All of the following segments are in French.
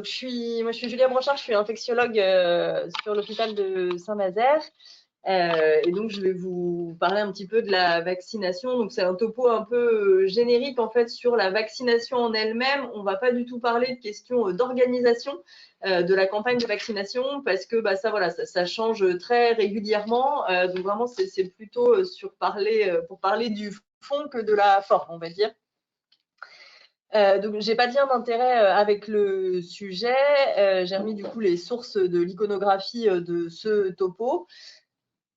Donc, moi, je suis Julia Brochard, je suis infectiologue sur l'hôpital de Saint-Nazaire. Et donc, je vais vous parler un petit peu de la vaccination. Donc, c'est un topo un peu générique, en fait, sur la vaccination en elle-même. On va pas du tout parler de questions d'organisation de la campagne de vaccination parce que ça, voilà, ça change très régulièrement. Donc, vraiment, c'est plutôt pour parler du fond que de la forme, on va dire. Donc, j'ai pas de lien d'intérêt avec le sujet. J'ai remis du coup les sources de l'iconographie de ce topo.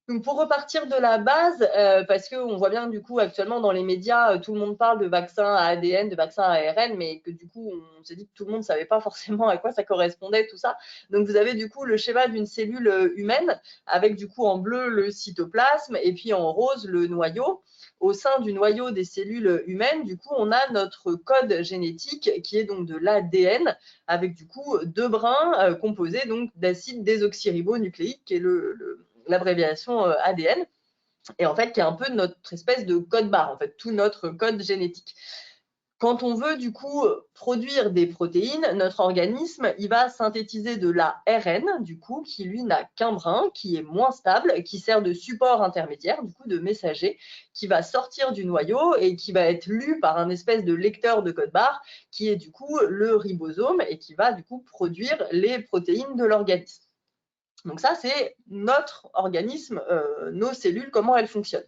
Donc, pour repartir de la base, parce qu'on voit bien du coup actuellement dans les médias, tout le monde parle de vaccins à ADN, de vaccins à ARN, mais que du coup, on s'est dit que tout le monde ne savait pas forcément à quoi ça correspondait, tout ça. Donc, vous avez du coup le schéma d'une cellule humaine, avec du coup en bleu le cytoplasme et puis en rose le noyau. Au sein du noyau des cellules humaines, du coup, on a notre code génétique qui est donc de l'ADN, avec du coup deux brins composés donc d'acide désoxyribonucléique, qui est l'abréviation ADN, et en fait qui est un peu notre espèce de code barre, en fait, tout notre code génétique. Quand on veut du coup produire des protéines, notre organisme, il va synthétiser de l'ARN, du coup, qui lui n'a qu'un brin, qui est moins stable, qui sert de support intermédiaire, du coup, de messager, qui va sortir du noyau et qui va être lu par un espèce de lecteur de code barre, qui est du coup le ribosome et qui va du coup produire les protéines de l'organisme. Donc ça, c'est notre organisme, nos cellules, comment elles fonctionnent.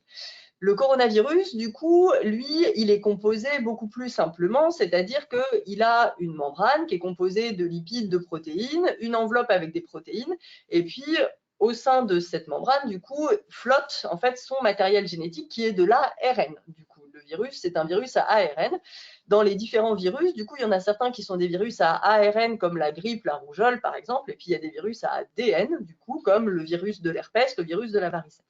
Le coronavirus, du coup, lui, il est composé beaucoup plus simplement, c'est-à-dire qu'il a une membrane qui est composée de lipides, de protéines, une enveloppe avec des protéines, et puis au sein de cette membrane, du coup, flotte en fait son matériel génétique qui est de l'ARN. Du coup, le virus, c'est un virus à ARN. Dans les différents virus, du coup, il y en a certains qui sont des virus à ARN, comme la grippe, la rougeole, par exemple, et puis il y a des virus à ADN, du coup, comme le virus de l'herpès, le virus de la varicelle.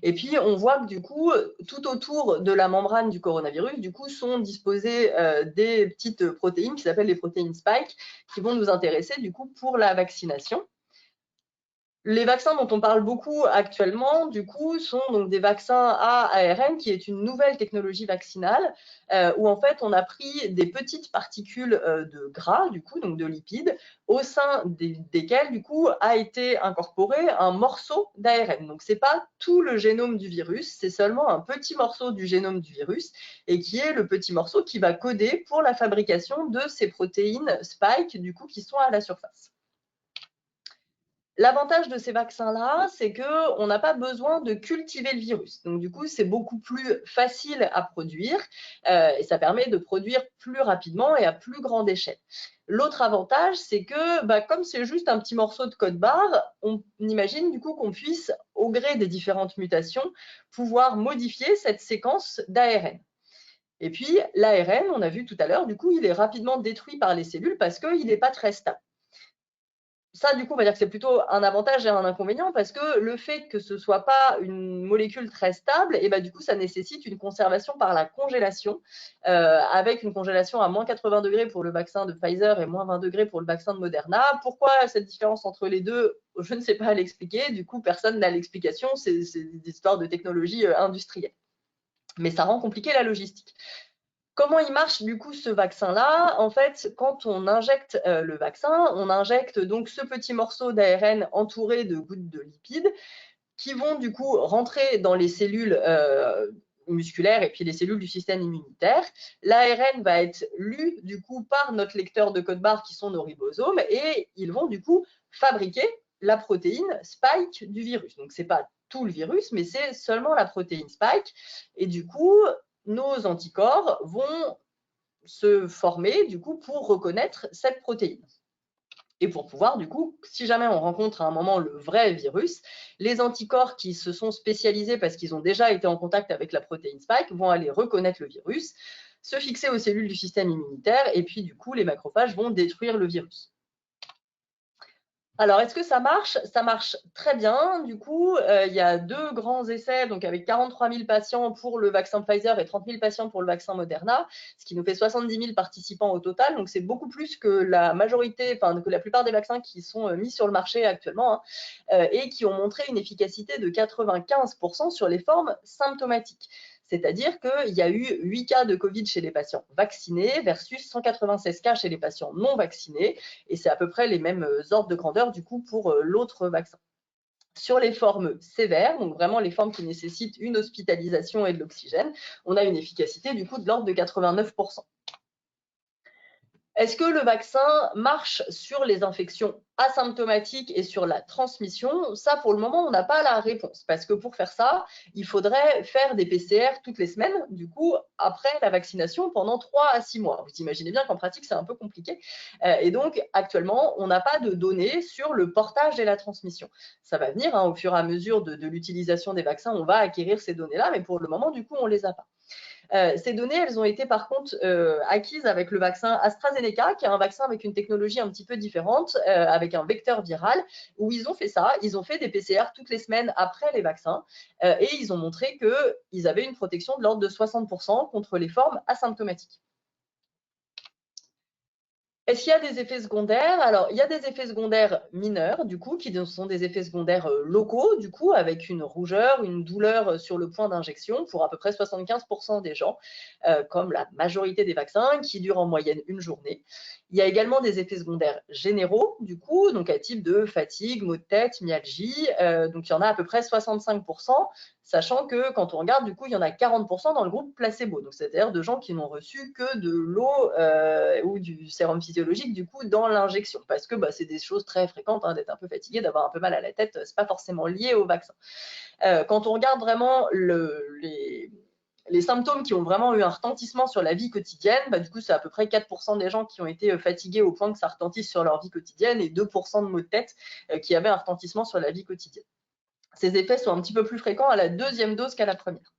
Et puis, on voit que du coup, tout autour de la membrane du coronavirus, du coup, sont disposées des petites protéines qui s'appellent les protéines spike, qui vont nous intéresser du coup pour la vaccination. Les vaccins dont on parle beaucoup actuellement, du coup, sont donc des vaccins à ARN, qui est une nouvelle technologie vaccinale, où en fait, on a pris des petites particules de gras, du coup, donc de lipides, au sein desquelles, du coup, a été incorporé un morceau d'ARN. Donc, c'est pas tout le génome du virus, c'est seulement un petit morceau du génome du virus, et qui est le petit morceau qui va coder pour la fabrication de ces protéines spike, du coup, qui sont à la surface. L'avantage de ces vaccins-là, c'est qu'on n'a pas besoin de cultiver le virus. Donc, du coup, c'est beaucoup plus facile à produire et ça permet de produire plus rapidement et à plus grande échelle. L'autre avantage, c'est que comme c'est juste un petit morceau de code barre, on imagine du coup qu'on puisse, au gré des différentes mutations, pouvoir modifier cette séquence d'ARN. Et puis, l'ARN, on a vu tout à l'heure, du coup, il est rapidement détruit par les cellules parce qu'il n'est pas très stable. Ça, du coup, on va dire que c'est plutôt un avantage et un inconvénient parce que le fait que ce ne soit pas une molécule très stable, et du coup, ça nécessite une conservation par la congélation, avec une congélation à moins 80 degrés pour le vaccin de Pfizer et moins 20 degrés pour le vaccin de Moderna. Pourquoi cette différence entre les deux? Je ne sais pas l'expliquer. Du coup, personne n'a l'explication. C'est des histoires de technologie industrielle. Mais ça rend compliqué la logistique. Comment il marche du coup ce vaccin-là? En fait, quand on injecte le vaccin, on injecte donc ce petit morceau d'ARN entouré de gouttes de lipides qui vont du coup rentrer dans les cellules musculaires et puis les cellules du système immunitaire. L'ARN va être lu du coup par notre lecteur de code barre qui sont nos ribosomes et ils vont du coup fabriquer la protéine spike du virus. Donc c'est pas tout le virus, mais c'est seulement la protéine spike. Et du coup, nos anticorps vont se former du coup pour reconnaître cette protéine. Et pour pouvoir, du coup, si jamais on rencontre à un moment le vrai virus, les anticorps qui se sont spécialisés parce qu'ils ont déjà été en contact avec la protéine spike vont aller reconnaître le virus, se fixer aux cellules du système immunitaire, et puis du coup, les macrophages vont détruire le virus. Alors, est-ce que ça marche? Ça marche très bien. Du coup, il y a 2 grands essais, donc avec 43 000 patients pour le vaccin Pfizer et 30 000 patients pour le vaccin Moderna, ce qui nous fait 70 000 participants au total. Donc, c'est beaucoup plus que la majorité, enfin, que la plupart des vaccins qui sont mis sur le marché actuellement, et qui ont montré une efficacité de 95% sur les formes symptomatiques. C'est-à-dire qu'il y a eu 8 cas de Covid chez les patients vaccinés versus 196 cas chez les patients non vaccinés. Et c'est à peu près les mêmes ordres de grandeur du coup pour l'autre vaccin. Sur les formes sévères, donc vraiment les formes qui nécessitent une hospitalisation et de l'oxygène, on a une efficacité du coup de l'ordre de 89%. Est-ce que le vaccin marche sur les infections asymptomatiques et sur la transmission? Ça, pour le moment, on n'a pas la réponse. Parce que pour faire ça, il faudrait faire des PCR toutes les semaines, du coup, après la vaccination, pendant 3 à 6 mois. Vous imaginez bien qu'en pratique, c'est un peu compliqué. Et donc, actuellement, on n'a pas de données sur le portage et la transmission. Ça va venir, hein, au fur et à mesure de l'utilisation des vaccins, on va acquérir ces données-là, mais pour le moment, du coup, on ne les a pas. Ces données, elles ont été par contre acquises avec le vaccin AstraZeneca, qui est un vaccin avec une technologie un petit peu différente, avec un vecteur viral, où ils ont fait ça, ils ont fait des PCR toutes les semaines après les vaccins, et ils ont montré qu'ils avaient une protection de l'ordre de 60% contre les formes asymptomatiques. Est-ce qu'il y a des effets secondaires? Alors, il y a des effets secondaires mineurs, du coup, qui sont des effets secondaires locaux, du coup, avec une rougeur, une douleur sur le point d'injection pour à peu près 75% des gens, comme la majorité des vaccins, qui durent en moyenne une journée. Il y a également des effets secondaires généraux, du coup, donc à type de fatigue, maux de tête, myalgie. Donc, il y en a à peu près 65%, sachant que quand on regarde, du coup, il y en a 40% dans le groupe placebo, donc c'est-à-dire de gens qui n'ont reçu que de l'eau ou du sérum physiologique, du coup, dans l'injection, parce que c'est des choses très fréquentes, hein, d'être un peu fatigué, d'avoir un peu mal à la tête, c'est pas forcément lié au vaccin. Quand on regarde vraiment les symptômes qui ont vraiment eu un retentissement sur la vie quotidienne, du coup, c'est à peu près 4% des gens qui ont été fatigués au point que ça retentisse sur leur vie quotidienne et 2% de maux de tête qui avaient un retentissement sur la vie quotidienne. Ces effets sont un petit peu plus fréquents à la deuxième dose qu'à la première.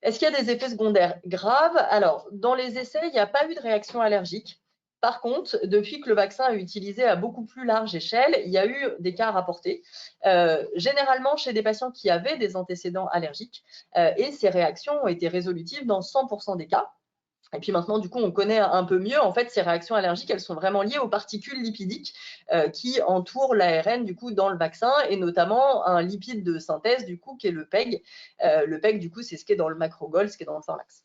Est-ce qu'il y a des effets secondaires graves? Alors, dans les essais, il n'y a pas eu de réaction allergique. Par contre, depuis que le vaccin est utilisé à beaucoup plus large échelle, il y a eu des cas rapportés, généralement chez des patients qui avaient des antécédents allergiques, et ces réactions ont été résolutives dans 100% des cas. Et puis maintenant, du coup, on connaît un peu mieux. En fait, ces réactions allergiques, elles sont vraiment liées aux particules lipidiques qui entourent l'ARN du coup dans le vaccin, et notamment un lipide de synthèse du coup qui est le PEG. Le PEG, du coup, c'est ce qui est dans le macrogol, ce qui est dans le Pharmax.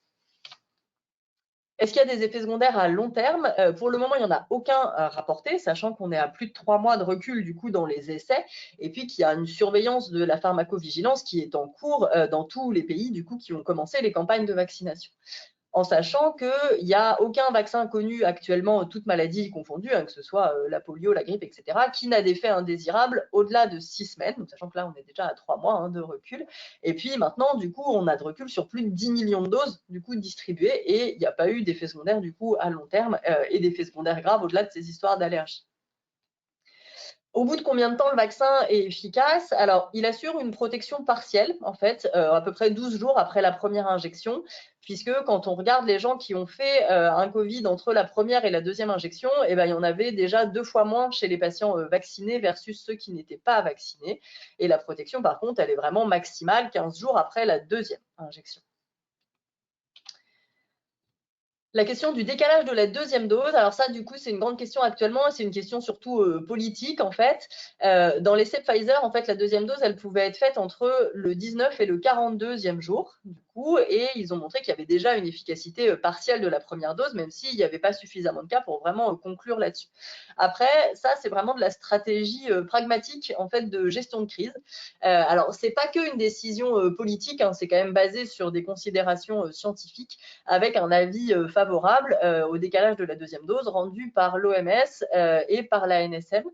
Est-ce qu'il y a des effets secondaires à long terme? Pour le moment, il n'y en a aucun rapporté, sachant qu'on est à plus de 3 mois de recul du coup dans les essais, et puis qu'il y a une surveillance de la pharmacovigilance qui est en cours dans tous les pays du coup qui ont commencé les campagnes de vaccination, en sachant qu'il n'y a aucun vaccin connu actuellement, toutes maladies confondues, hein, que ce soit la polio, la grippe, etc., qui n'a d'effet indésirable au-delà de 6 semaines, donc sachant que là, on est déjà à 3 mois de recul. Et puis maintenant, du coup, on a de recul sur plus de 10 millions de doses du coup, distribuées, et il n'y a pas eu d'effet secondaire du coup, à long terme et d'effets secondaires graves au-delà de ces histoires d'allergie. Au bout de combien de temps le vaccin est efficace? Alors, il assure une protection partielle, en fait, à peu près 12 jours après la première injection, puisque quand on regarde les gens qui ont fait un Covid entre la première et la deuxième injection, il y en avait déjà 2 fois moins chez les patients vaccinés versus ceux qui n'étaient pas vaccinés. Et la protection, par contre, elle est vraiment maximale 15 jours après la deuxième injection. La question du décalage de la deuxième dose, alors ça, du coup, c'est une grande question actuellement, c'est une question surtout politique, en fait. Dans l'essai Pfizer, en fait, la deuxième dose, elle pouvait être faite entre le 19 et le 42e jour, du coup, et ils ont montré qu'il y avait déjà une efficacité partielle de la première dose, même s'il n'y avait pas suffisamment de cas pour vraiment conclure là-dessus. Après, ça, c'est vraiment de la stratégie pragmatique, en fait, de gestion de crise. Alors, c'est pas qu'une décision politique, hein, c'est quand même basé sur des considérations scientifiques, avec un avis favorable au décalage de la deuxième dose rendu par l'OMS et par la NSM.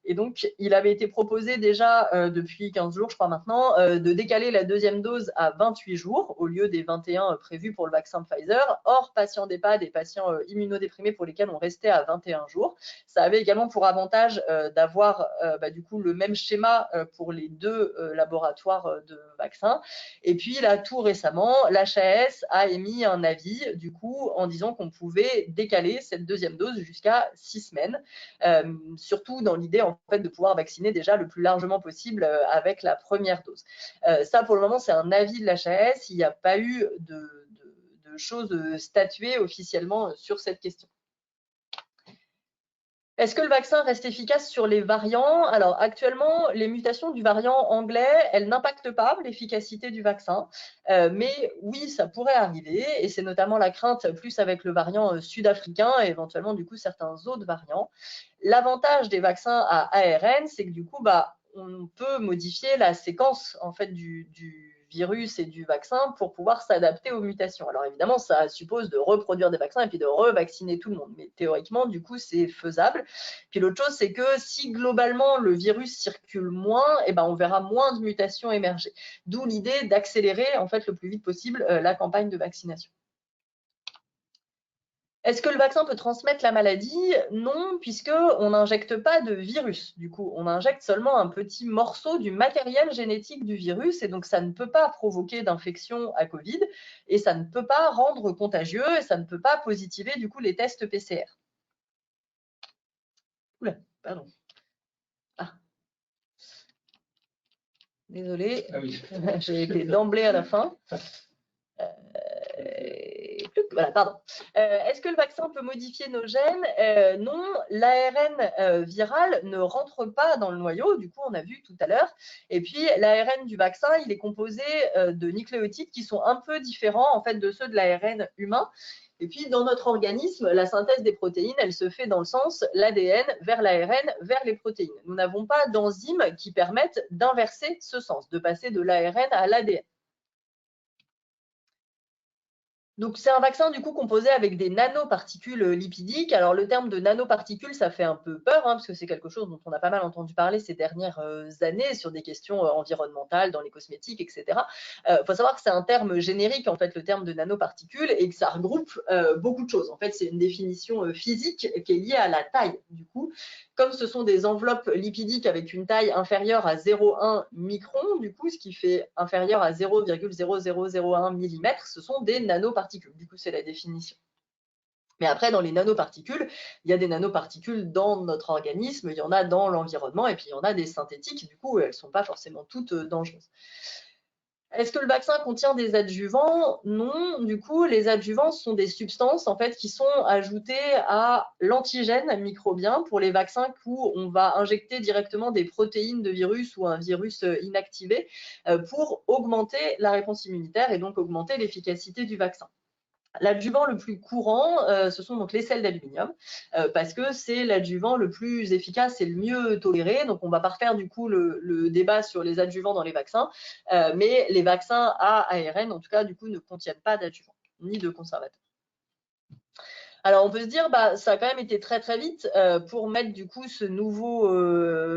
Et donc, il avait été proposé déjà depuis 15 jours, je crois maintenant, de décaler la deuxième dose à 28 jours au lieu des 21 prévus pour le vaccin Pfizer, hors patients d'EHPAD et patients immunodéprimés pour lesquels on restait à 21 jours. Ça avait également pour avantage d'avoir du coup le même schéma pour les deux laboratoires de vaccins. Et puis là, tout récemment, l'HAS a émis un avis du coup en disant qu'on pouvait décaler cette deuxième dose jusqu'à 6 semaines, surtout dans l'idée en fait de pouvoir vacciner déjà le plus largement possible avec la première dose. Ça, pour le moment, c'est un avis de l'HAS. Il n'y a pas eu de choses statuées officiellement sur cette question. Est-ce que le vaccin reste efficace sur les variants? Alors actuellement, les mutations du variant anglais, elles n'impactent pas l'efficacité du vaccin, mais oui, ça pourrait arriver, et c'est notamment la crainte plus avec le variant sud-africain et éventuellement du coup certains autres variants. L'avantage des vaccins à ARN, c'est que du coup, on peut modifier la séquence en fait du virus et du vaccin pour pouvoir s'adapter aux mutations. Alors évidemment, ça suppose de reproduire des vaccins et puis de revacciner tout le monde. Mais théoriquement, du coup, c'est faisable. Puis l'autre chose, c'est que si globalement le virus circule moins, on verra moins de mutations émerger. D'où l'idée d'accélérer en fait le plus vite possible la campagne de vaccination. Est-ce que le vaccin peut transmettre la maladie? Non, puisqu'on n'injecte pas de virus. Du coup, on injecte seulement un petit morceau du matériel génétique du virus, et donc ça ne peut pas provoquer d'infection à Covid, et ça ne peut pas rendre contagieux, et ça ne peut pas positiver du coup les tests PCR. Oula, pardon. Ah. Désolée, ah oui. J'ai été d'emblée à la fin. Voilà, pardon. Est-ce que le vaccin peut modifier nos gènes? Non, l'ARN viral ne rentre pas dans le noyau, du coup on a vu tout à l'heure. Et puis l'ARN du vaccin, il est composé de nucléotides qui sont un peu différents en fait de ceux de l'ARN humain. Et puis dans notre organisme, la synthèse des protéines, elle se fait dans le sens l'ADN vers l'ARN vers les protéines. Nous n'avons pas d'enzymes qui permettent d'inverser ce sens, de passer de l'ARN à l'ADN. Donc, c'est un vaccin du coup composé avec des nanoparticules lipidiques. Alors, le terme de nanoparticules, ça fait un peu peur, parce que c'est quelque chose dont on a pas mal entendu parler ces dernières années sur des questions environnementales, dans les cosmétiques, etc. Faut savoir que c'est un terme générique, en fait, le terme de nanoparticules, et que ça regroupe beaucoup de choses. En fait, c'est une définition physique qui est liée à la taille, du coup. Comme ce sont des enveloppes lipidiques avec une taille inférieure à 0,1 micron, du coup, ce qui fait inférieur à 0,0001 mm, ce sont des nanoparticules. Du coup, c'est la définition. Mais après, dans les nanoparticules, il y a des nanoparticules dans notre organisme, il y en a dans l'environnement, et puis il y en a des synthétiques, du coup, elles ne sont pas forcément toutes dangereuses. Est-ce que le vaccin contient des adjuvants? Non. Du coup, les adjuvants sont des substances en fait qui sont ajoutées à l'antigène microbien pour les vaccins où on va injecter directement des protéines de virus ou un virus inactivé pour augmenter la réponse immunitaire et donc augmenter l'efficacité du vaccin. L'adjuvant le plus courant, ce sont donc les sels d'aluminium, parce que c'est l'adjuvant le plus efficace et le mieux toléré. Donc, on ne va pas refaire du coup le débat sur les adjuvants dans les vaccins, mais les vaccins à ARN, en tout cas, du coup, ne contiennent pas d'adjuvant ni de conservateur. Alors, on peut se dire, ça a quand même été très très vite pour mettre du coup ce nouveau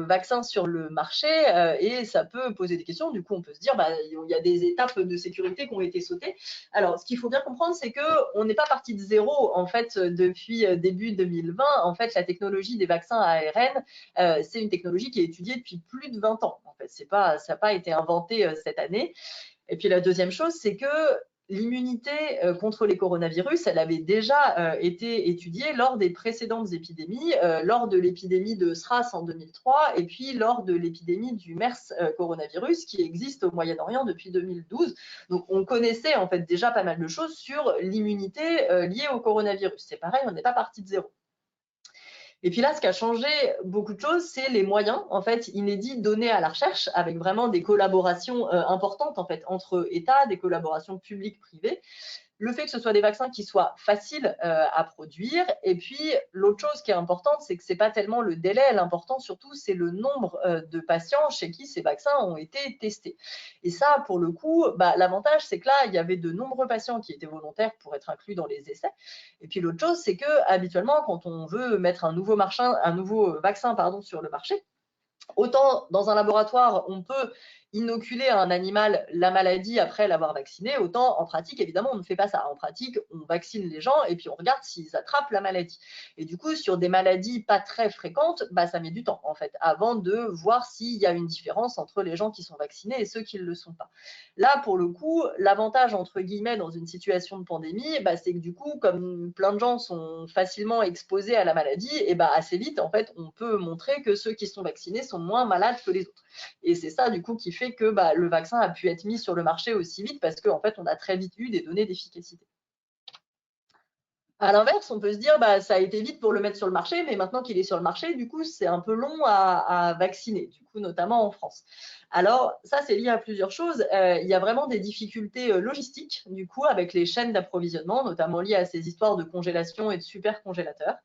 vaccin sur le marché et ça peut poser des questions. Du coup, on peut se dire, il y a des étapes de sécurité qui ont été sautées. Alors, ce qu'il faut bien comprendre, c'est que on n'est pas parti de zéro en fait depuis début 2020. En fait, la technologie des vaccins à ARN, c'est une technologie qui est étudiée depuis plus de 20 ans. En fait, ça n'a pas été inventé cette année. Et puis la deuxième chose, c'est que l'immunité contre les coronavirus, elle avait déjà été étudiée lors des précédentes épidémies, lors de l'épidémie de SRAS en 2003 et puis lors de l'épidémie du MERS coronavirus qui existe au Moyen-Orient depuis 2012. Donc on connaissait en fait déjà pas mal de choses sur l'immunité liée au coronavirus. C'est pareil, on n'est pas parti de zéro. Et puis là, ce qui a changé beaucoup de choses, c'est les moyens en fait inédits donnés à la recherche, avec vraiment des collaborations importantes en fait entre États, des collaborations publiques-privées. Le fait que ce soit des vaccins qui soient faciles à produire. Et puis, l'autre chose qui est importante, c'est que ce n'est pas tellement le délai. L'important, surtout, c'est le nombre de patients chez qui ces vaccins ont été testés. Et ça, pour le coup, l'avantage, c'est que là, il y avait de nombreux patients qui étaient volontaires pour être inclus dans les essais. Et puis, l'autre chose, c'est que habituellement, quand on veut mettre un nouveau vaccin sur le marché, autant dans un laboratoire, on peut inoculer à un animal la maladie après l'avoir vacciné, autant en pratique, évidemment, on ne fait pas ça. En pratique, on vaccine les gens et puis on regarde s'ils attrapent la maladie. Et du coup, sur des maladies pas très fréquentes, ça met du temps, en fait, avant de voir s'il y a une différence entre les gens qui sont vaccinés et ceux qui ne le sont pas. Là, pour le coup, l'avantage, entre guillemets, dans une situation de pandémie, c'est que du coup, comme plein de gens sont facilement exposés à la maladie, et assez vite, en fait, on peut montrer que ceux qui sont vaccinés sont moins malades que les autres. Et c'est ça, du coup, qui fait que le vaccin a pu être mis sur le marché aussi vite parce qu'en fait, on a très vite eu des données d'efficacité. À l'inverse, on peut se dire, bah, ça a été vite pour le mettre sur le marché, mais maintenant qu'il est sur le marché, du coup, c'est un peu long à vacciner, du coup, notamment en France. Alors, ça, c'est lié à plusieurs choses. Il y a vraiment des difficultés logistiques, du coup, avec les chaînes d'approvisionnement, notamment liées à ces histoires de congélation et de super congélateurs.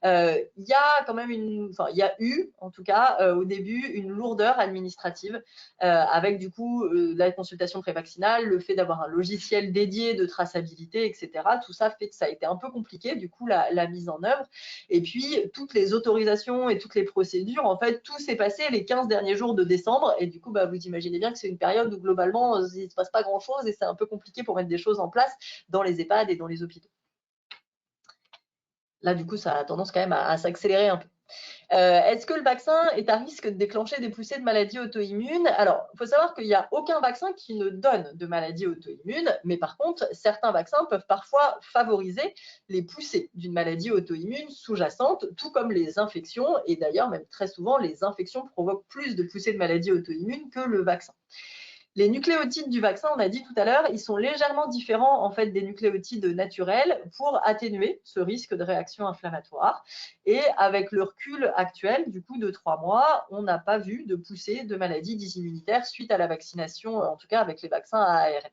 Il y a quand même il y a eu, en tout cas, au début, une lourdeur administrative avec du coup la consultation prévaccinale, le fait d'avoir un logiciel dédié de traçabilité, etc. Tout ça fait que ça a été un peu compliqué, du coup, la mise en œuvre. Et puis, toutes les autorisations et toutes les procédures, en fait, tout s'est passé les 15 derniers jours de décembre. Et du coup, bah, vous imaginez bien que c'est une période où globalement, il ne se passe pas grand-chose et c'est un peu compliqué pour mettre des choses en place dans les EHPAD et dans les hôpitaux. Là, du coup, ça a tendance quand même à s'accélérer un peu. Est-ce que le vaccin est à risque de déclencher des poussées de maladies auto-immunes? Alors, il faut savoir qu'il n'y a aucun vaccin qui ne donne de maladies auto-immunes, mais par contre, certains vaccins peuvent parfois favoriser les poussées d'une maladie auto-immune sous-jacente, tout comme les infections, et d'ailleurs, même très souvent, les infections provoquent plus de poussées de maladies auto-immunes que le vaccin. Les nucléotides du vaccin, on a dit tout à l'heure, ils sont légèrement différents en fait des nucléotides naturels pour atténuer ce risque de réaction inflammatoire. Et avec le recul actuel, du coup de 3 mois, on n'a pas vu de poussée de maladies dits immunitaires suite à la vaccination, en tout cas avec les vaccins à ARN.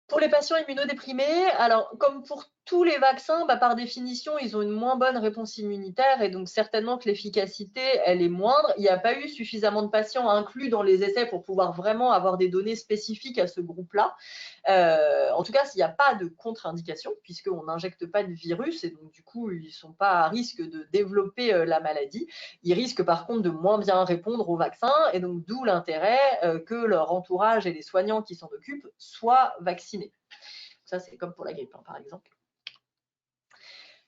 Pour les patients immunodéprimés, alors comme pour tous les vaccins, bah, par définition, ils ont une moins bonne réponse immunitaire et donc certainement que l'efficacité, elle est moindre. Il n'y a pas eu suffisamment de patients inclus dans les essais pour pouvoir vraiment avoir des données spécifiques à ce groupe-là. En tout cas, s'il n'y a pas de contre-indication, puisqu'on n'injecte pas de virus et donc du coup, ils ne sont pas à risque de développer la maladie. Ils risquent par contre de moins bien répondre au vaccin et donc d'où l'intérêt que leur entourage et les soignants qui s'en occupent soient vaccinés. Ça, c'est comme pour la grippe, hein, par exemple.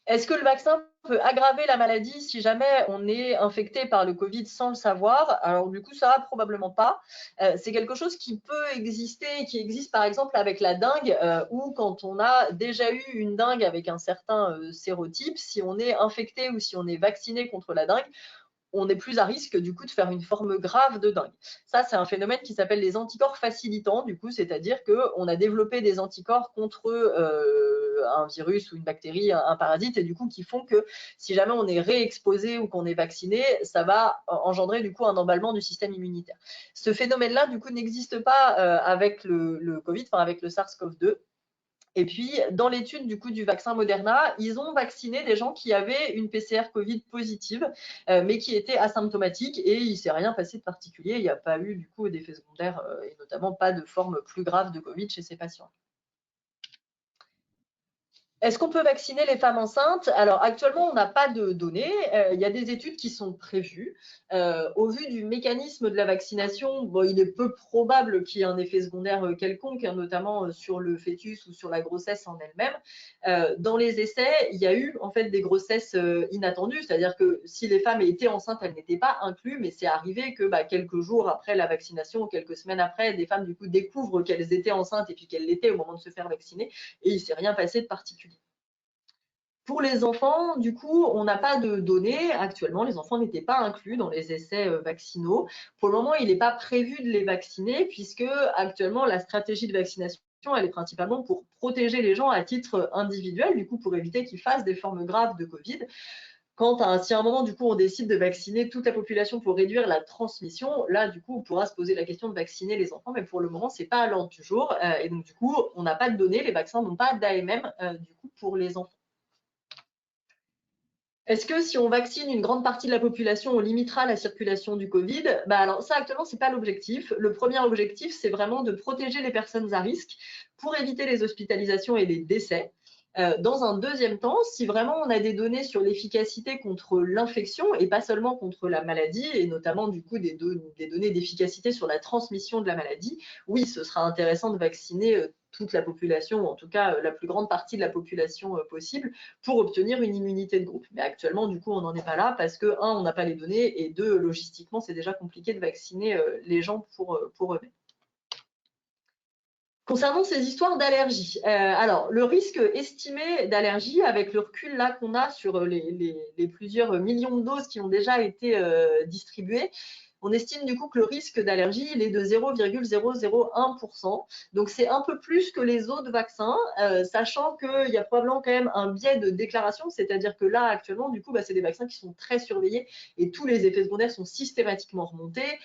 Est-ce que le vaccin peut aggraver la maladie si jamais on est infecté par le Covid sans le savoir? Alors du coup, ça, probablement pas. C'est quelque chose qui peut exister, qui existe par exemple avec la dengue, ou quand on a déjà eu une dengue avec un certain sérotype, si on est infecté ou si on est vacciné contre la dengue, on est plus à risque du coup de faire une forme grave de dengue. Ça, c'est un phénomène qui s'appelle les anticorps facilitants, du coup, c'est-à-dire qu'on a développé des anticorps contre un virus ou une bactérie, un parasite, et du coup qui font que si jamais on est réexposé ou qu'on est vacciné, ça va engendrer du coup un emballement du système immunitaire. Ce phénomène-là, du coup, n'existe pas avec le Covid, enfin avec le SARS-CoV-2. Et puis, dans l'étude du coup du vaccin Moderna, ils ont vacciné des gens qui avaient une PCR Covid positive, mais qui étaient asymptomatiques et il ne s'est rien passé de particulier. Il n'y a pas eu du coup d'effets secondaires et notamment pas de forme plus grave de Covid chez ces patients. Est-ce qu'on peut vacciner les femmes enceintes? Alors actuellement, on n'a pas de données. Il y a des études qui sont prévues. Au vu du mécanisme de la vaccination, bon, il est peu probable qu'il y ait un effet secondaire quelconque, hein, notamment sur le fœtus ou sur la grossesse en elle-même. Dans les essais, il y a eu en fait des grossesses inattendues, c'est-à-dire que si les femmes étaient enceintes, elles n'étaient pas incluses, mais c'est arrivé que quelques jours après la vaccination ou quelques semaines après, des femmes du coup découvrent qu'elles étaient enceintes et puis qu'elles l'étaient au moment de se faire vacciner et il ne s'est rien passé de particulier. Pour les enfants, du coup, on n'a pas de données. Actuellement, les enfants n'étaient pas inclus dans les essais vaccinaux. Pour le moment, il n'est pas prévu de les vacciner puisque actuellement, la stratégie de vaccination, elle est principalement pour protéger les gens à titre individuel, du coup, pour éviter qu'ils fassent des formes graves de Covid. Si à un moment, du coup, on décide de vacciner toute la population pour réduire la transmission, là, du coup, on pourra se poser la question de vacciner les enfants, mais pour le moment, ce n'est pas à l'ordre du jour. Et donc, du coup, on n'a pas de données. Les vaccins n'ont pas d'AMM, du coup, pour les enfants. Est-ce que si on vaccine une grande partie de la population, on limitera la circulation du Covid? Alors ça, actuellement, ce n'est pas l'objectif. Le premier objectif, c'est vraiment de protéger les personnes à risque pour éviter les hospitalisations et les décès. Dans un deuxième temps, si vraiment on a des données sur l'efficacité contre l'infection et pas seulement contre la maladie, et notamment du coup des données d'efficacité sur la transmission de la maladie, oui, ce sera intéressant de vacciner toute la population, ou en tout cas la plus grande partie de la population possible, pour obtenir une immunité de groupe. Mais actuellement, du coup, on n'en est pas là parce que, un, on n'a pas les données, et deux, logistiquement, c'est déjà compliqué de vacciner les gens pour eux-mêmes. Concernant ces histoires d'allergie, alors le risque estimé d'allergie avec le recul là qu'on a sur les plusieurs millions de doses qui ont déjà été distribuées, on estime du coup que le risque d'allergie, il est de 0,001%. Donc, c'est un peu plus que les autres vaccins, sachant qu'il y a probablement quand même un biais de déclaration, c'est-à-dire que là, actuellement, du coup, c'est des vaccins qui sont très surveillés et tous les effets secondaires sont systématiquement remontés.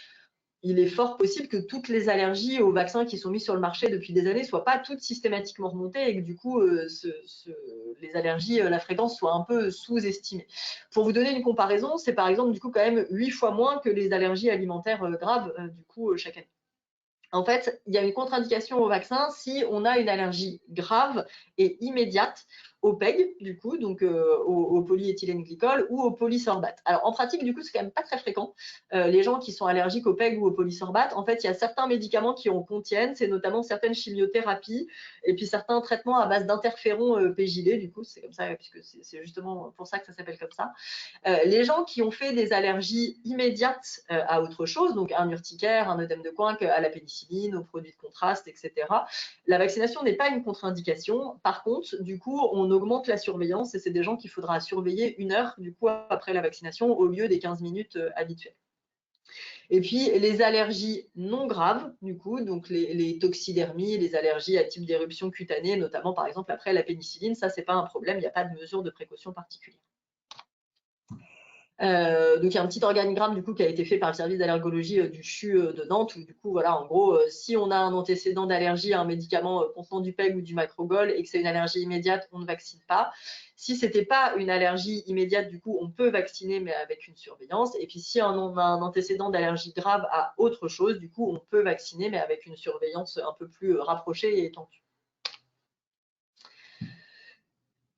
Il est fort possible que toutes les allergies aux vaccins qui sont mis sur le marché depuis des années ne soient pas toutes systématiquement remontées et que du coup, les allergies, la fréquence soit un peu sous-estimée. Pour vous donner une comparaison, c'est par exemple du coup quand même 8 fois moins que les allergies alimentaires graves du coup chaque année. En fait, il y a une contre-indication au vaccin si on a une allergie grave et immédiate au PEG, du coup, donc au polyéthylène glycol ou au polysorbate. Alors, en pratique, du coup, c'est quand même pas très fréquent. Les gens qui sont allergiques au PEG ou au polysorbate, en fait, il y a certains médicaments qui en contiennent, c'est notamment certaines chimiothérapies et puis certains traitements à base d'interférons pégylés, du coup, c'est comme ça, puisque c'est justement pour ça que ça s'appelle comme ça. Les gens qui ont fait des allergies immédiates à autre chose, donc un urticaire, un œdème de Koinck, à la pénicilline, aux produits de contraste, etc., la vaccination n'est pas une contre-indication. Par contre, du coup, on augmente la surveillance et c'est des gens qu'il faudra surveiller 1 heure du coup après la vaccination au lieu des 15 minutes habituelles. Et puis les allergies non graves, du coup, donc les toxidermies, les allergies à type d'éruption cutanée, notamment par exemple après la pénicilline, ça c'est pas un problème, il n'y a pas de mesure de précaution particulière. Donc il y a un petit organigramme du coup qui a été fait par le service d'allergologie du CHU de Nantes où du coup voilà en gros si on a un antécédent d'allergie à un médicament contenant du PEG ou du macrogol et que c'est une allergie immédiate, on ne vaccine pas. Si c'était pas une allergie immédiate, du coup on peut vacciner mais avec une surveillance. Et puis si on a un antécédent d'allergie grave à autre chose, du coup on peut vacciner mais avec une surveillance un peu plus rapprochée et étendue.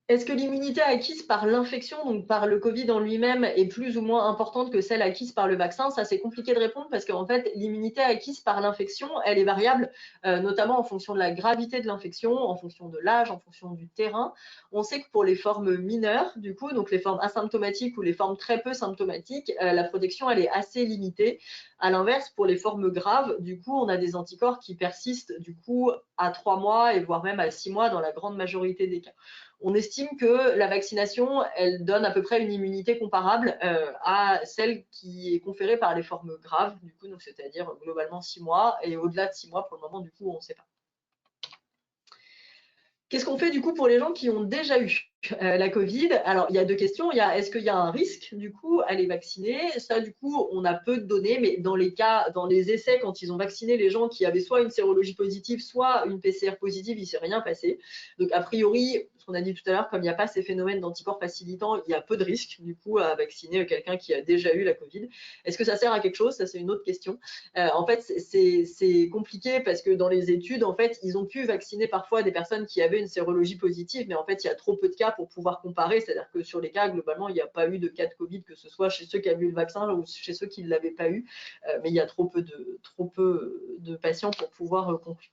Est-ce que l'immunité acquise par l'infection, donc par le Covid en lui-même, est plus ou moins importante que celle acquise par le vaccin? Ça, c'est compliqué de répondre parce qu'en fait, l'immunité acquise par l'infection, elle est variable, notamment en fonction de la gravité de l'infection, en fonction de l'âge, en fonction du terrain. On sait que pour les formes mineures, du coup, donc les formes asymptomatiques ou les formes très peu symptomatiques, la protection, elle est assez limitée. À l'inverse, pour les formes graves, du coup, on a des anticorps qui persistent du coup à 3 mois et voire même à 6 mois dans la grande majorité des cas. On estime que la vaccination, elle donne à peu près une immunité comparable à celle qui est conférée par les formes graves, du coup, donc c'est-à-dire globalement 6 mois, et au-delà de 6 mois, pour le moment, du coup, on ne sait pas. Qu'est-ce qu'on fait du coup pour les gens qui ont déjà eu la Covid? Alors, il y a 2 questions. Il y a est-ce qu'il y a un risque du coup à les vacciner? Ça, du coup, on a peu de données, mais dans les essais, quand ils ont vacciné les gens qui avaient soit une sérologie positive, soit une PCR positive, il ne s'est rien passé. Donc, a priori, ce qu'on a dit tout à l'heure, comme il n'y a pas ces phénomènes d'anticorps facilitants, il y a peu de risques du coup à vacciner quelqu'un qui a déjà eu la Covid. Est-ce que ça sert à quelque chose? Ça, c'est une autre question. En fait, c'est compliqué parce que dans les études, en fait, ils ont pu vacciner parfois des personnes qui avaient une sérologie positive, mais en fait, il y a trop peu de cas pour pouvoir comparer. C'est-à-dire que sur les cas, globalement, il n'y a pas eu de cas de Covid, que ce soit chez ceux qui avaient eu le vaccin ou chez ceux qui ne l'avaient pas eu. Mais il y a trop peu de patients pour pouvoir conclure.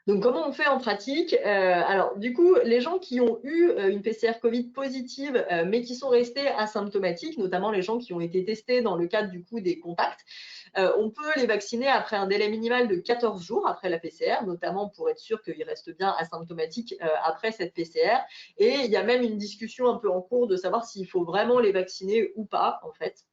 Donc, comment on fait en pratique? Alors, du coup, les gens qui ont eu une PCR Covid positive, mais qui sont restés asymptomatiques, notamment les gens qui ont été testés dans le cadre du coup des contacts, on peut les vacciner après un délai minimal de 14 jours après la PCR, notamment pour être sûr qu'ils restent bien asymptomatiques après cette PCR. Et il y a même une discussion un peu en cours de savoir s'il faut vraiment les vacciner ou pas, en fait.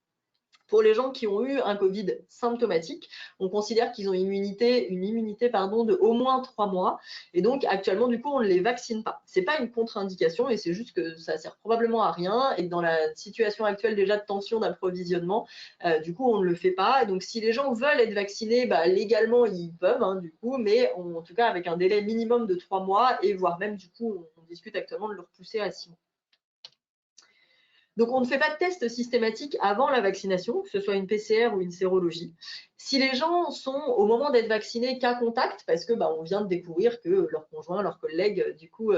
Pour les gens qui ont eu un Covid symptomatique, on considère qu'ils ont une immunité de au moins 3 mois. Et donc, actuellement, du coup, on ne les vaccine pas. Ce n'est pas une contre-indication et c'est juste que ça sert probablement à rien. Et que dans la situation actuelle déjà de tension d'approvisionnement, du coup, on ne le fait pas. Et donc, si les gens veulent être vaccinés, légalement, ils peuvent, du coup, mais en tout cas avec un délai minimum de 3 mois et voire même, du coup, on discute actuellement de le repousser à 6 mois. Donc, on ne fait pas de test systématique avant la vaccination, que ce soit une PCR ou une sérologie. Si les gens sont, au moment d'être vaccinés, cas contact, parce que on vient de découvrir que leur conjoint, leur collègue, du coup,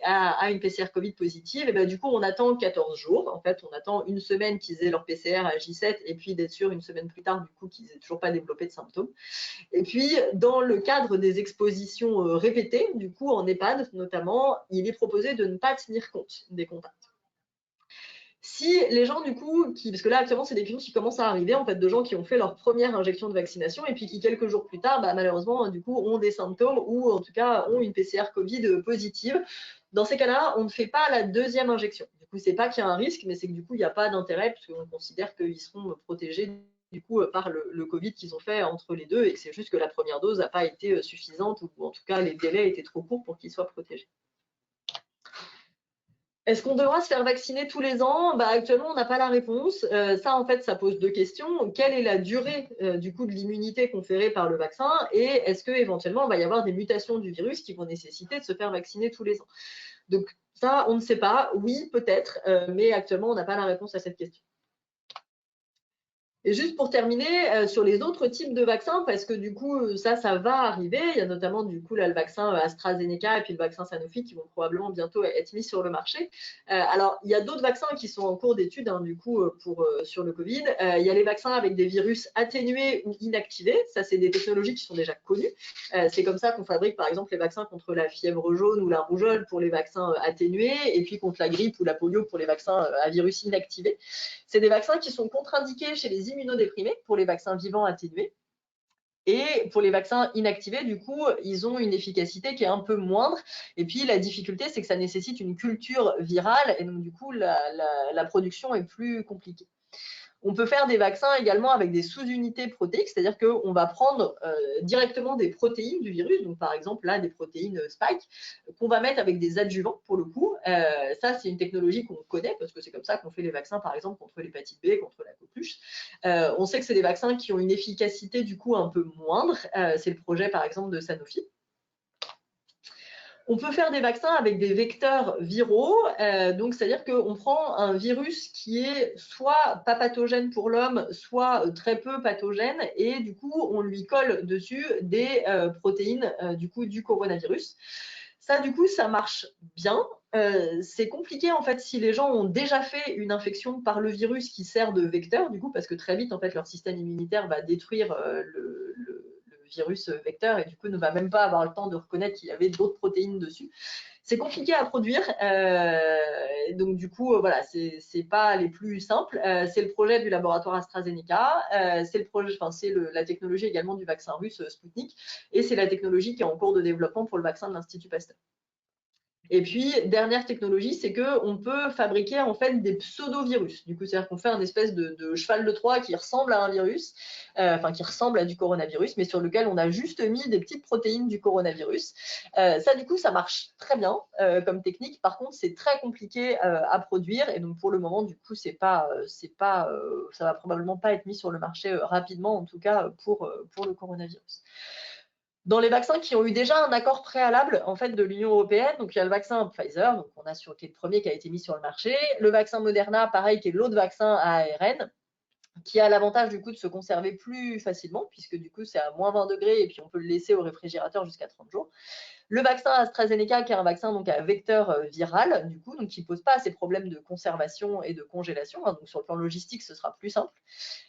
a une PCR Covid positive, et du coup, on attend 14 jours. En fait, on attend une semaine qu'ils aient leur PCR à J7, et puis d'être sûr une semaine plus tard, du coup, qu'ils n'aient toujours pas développé de symptômes. Et puis, dans le cadre des expositions répétées, du coup, en EHPAD notamment, il est proposé de ne pas tenir compte des contacts. Si les gens, du coup, parce que là, actuellement, c'est des questions qui commencent à arriver, en fait, de gens qui ont fait leur première injection de vaccination et puis qui, quelques jours plus tard, malheureusement, du coup, ont des symptômes ou, en tout cas, ont une PCR Covid positive. Dans ces cas-là, on ne fait pas la deuxième injection. Du coup, c'est pas qu'il y a un risque, mais c'est que, du coup, il n'y a pas d'intérêt parce qu'on considère qu'ils seront protégés du coup par le Covid qu'ils ont fait entre les deux, et que c'est juste que la première dose n'a pas été suffisante, ou en tout cas les délais étaient trop courts pour qu'ils soient protégés. Est-ce qu'on devra se faire vacciner tous les ans? Actuellement, on n'a pas la réponse. Ça, en fait, ça pose deux questions. Quelle est la durée du coup de l'immunité conférée par le vaccin? Et est-ce qu'éventuellement, il va y avoir des mutations du virus qui vont nécessiter de se faire vacciner tous les ans? Donc ça, on ne sait pas. Oui, peut-être, mais actuellement, on n'a pas la réponse à cette question. Et juste pour terminer, sur les autres types de vaccins, parce que du coup, ça va arriver. Il y a notamment du coup là, le vaccin AstraZeneca et puis le vaccin Sanofi qui vont probablement bientôt être mis sur le marché. Alors, il y a d'autres vaccins qui sont en cours d'étude, hein, du coup, sur le Covid. Il y a les vaccins avec des virus atténués ou inactivés. Ça, c'est des technologies qui sont déjà connues. C'est comme ça qu'on fabrique, par exemple, les vaccins contre la fièvre jaune ou la rougeole pour les vaccins atténués, et puis contre la grippe ou la polio pour les vaccins à virus inactivés. C'est des vaccins qui sont contre-indiqués chez les immunodéprimés pour les vaccins vivants atténués. Et pour les vaccins inactivés, du coup, ils ont une efficacité qui est un peu moindre. Et puis, la difficulté, c'est que ça nécessite une culture virale. Et donc, du coup, la production est plus compliquée. On peut faire des vaccins également avec des sous-unités protéiques, c'est-à-dire qu'on va prendre directement des protéines du virus, donc par exemple là des protéines spike, qu'on va mettre avec des adjuvants pour le coup. Ça, c'est une technologie qu'on connaît parce que c'est comme ça qu'on fait les vaccins, par exemple contre l'hépatite B, contre la coqueluche. On sait que c'est des vaccins qui ont une efficacité du coup un peu moindre. C'est le projet par exemple de Sanofi. On peut faire des vaccins avec des vecteurs viraux, donc c'est-à-dire qu'on prend un virus qui est soit pas pathogène pour l'homme, soit très peu pathogène, et du coup on lui colle dessus des protéines du coup du coronavirus. Ça, du coup, ça marche bien. C'est compliqué en fait si les gens ont déjà fait une infection par le virus qui sert de vecteur, du coup, parce que très vite en fait leur système immunitaire va détruire le virus vecteur, et du coup ne va même pas avoir le temps de reconnaître qu'il y avait d'autres protéines dessus. C'est compliqué à produire, donc du coup voilà, c'est pas les plus simples. C'est le projet du laboratoire AstraZeneca, c'est la technologie également du vaccin russe Sputnik, et c'est la technologie qui est en cours de développement pour le vaccin de l'Institut Pasteur. Et puis, dernière technologie, c'est qu'on peut fabriquer en fait des pseudo-virus. Du coup, c'est-à-dire qu'on fait un espèce de cheval de Troie qui ressemble à un virus, qui ressemble à du coronavirus, mais sur lequel on a juste mis des petites protéines du coronavirus. Ça, du coup, ça marche très bien comme technique. Par contre, c'est très compliqué à produire, et donc pour le moment, du coup, ça va probablement pas être mis sur le marché rapidement, en tout cas pour le coronavirus. Dans les vaccins qui ont eu déjà un accord préalable en fait de l'Union européenne, donc il y a le vaccin Pfizer, donc qui est le premier qui a été mis sur le marché, le vaccin Moderna, pareil, qui est l'autre vaccin à ARN, qui a l'avantage du coup de se conserver plus facilement, puisque du coup c'est à moins 20 degrés et puis on peut le laisser au réfrigérateur jusqu'à 30 jours. Le vaccin AstraZeneca, qui est un vaccin donc à vecteur viral, du coup, donc qui ne pose pas ces problèmes de conservation et de congélation, hein, donc sur le plan logistique, ce sera plus simple.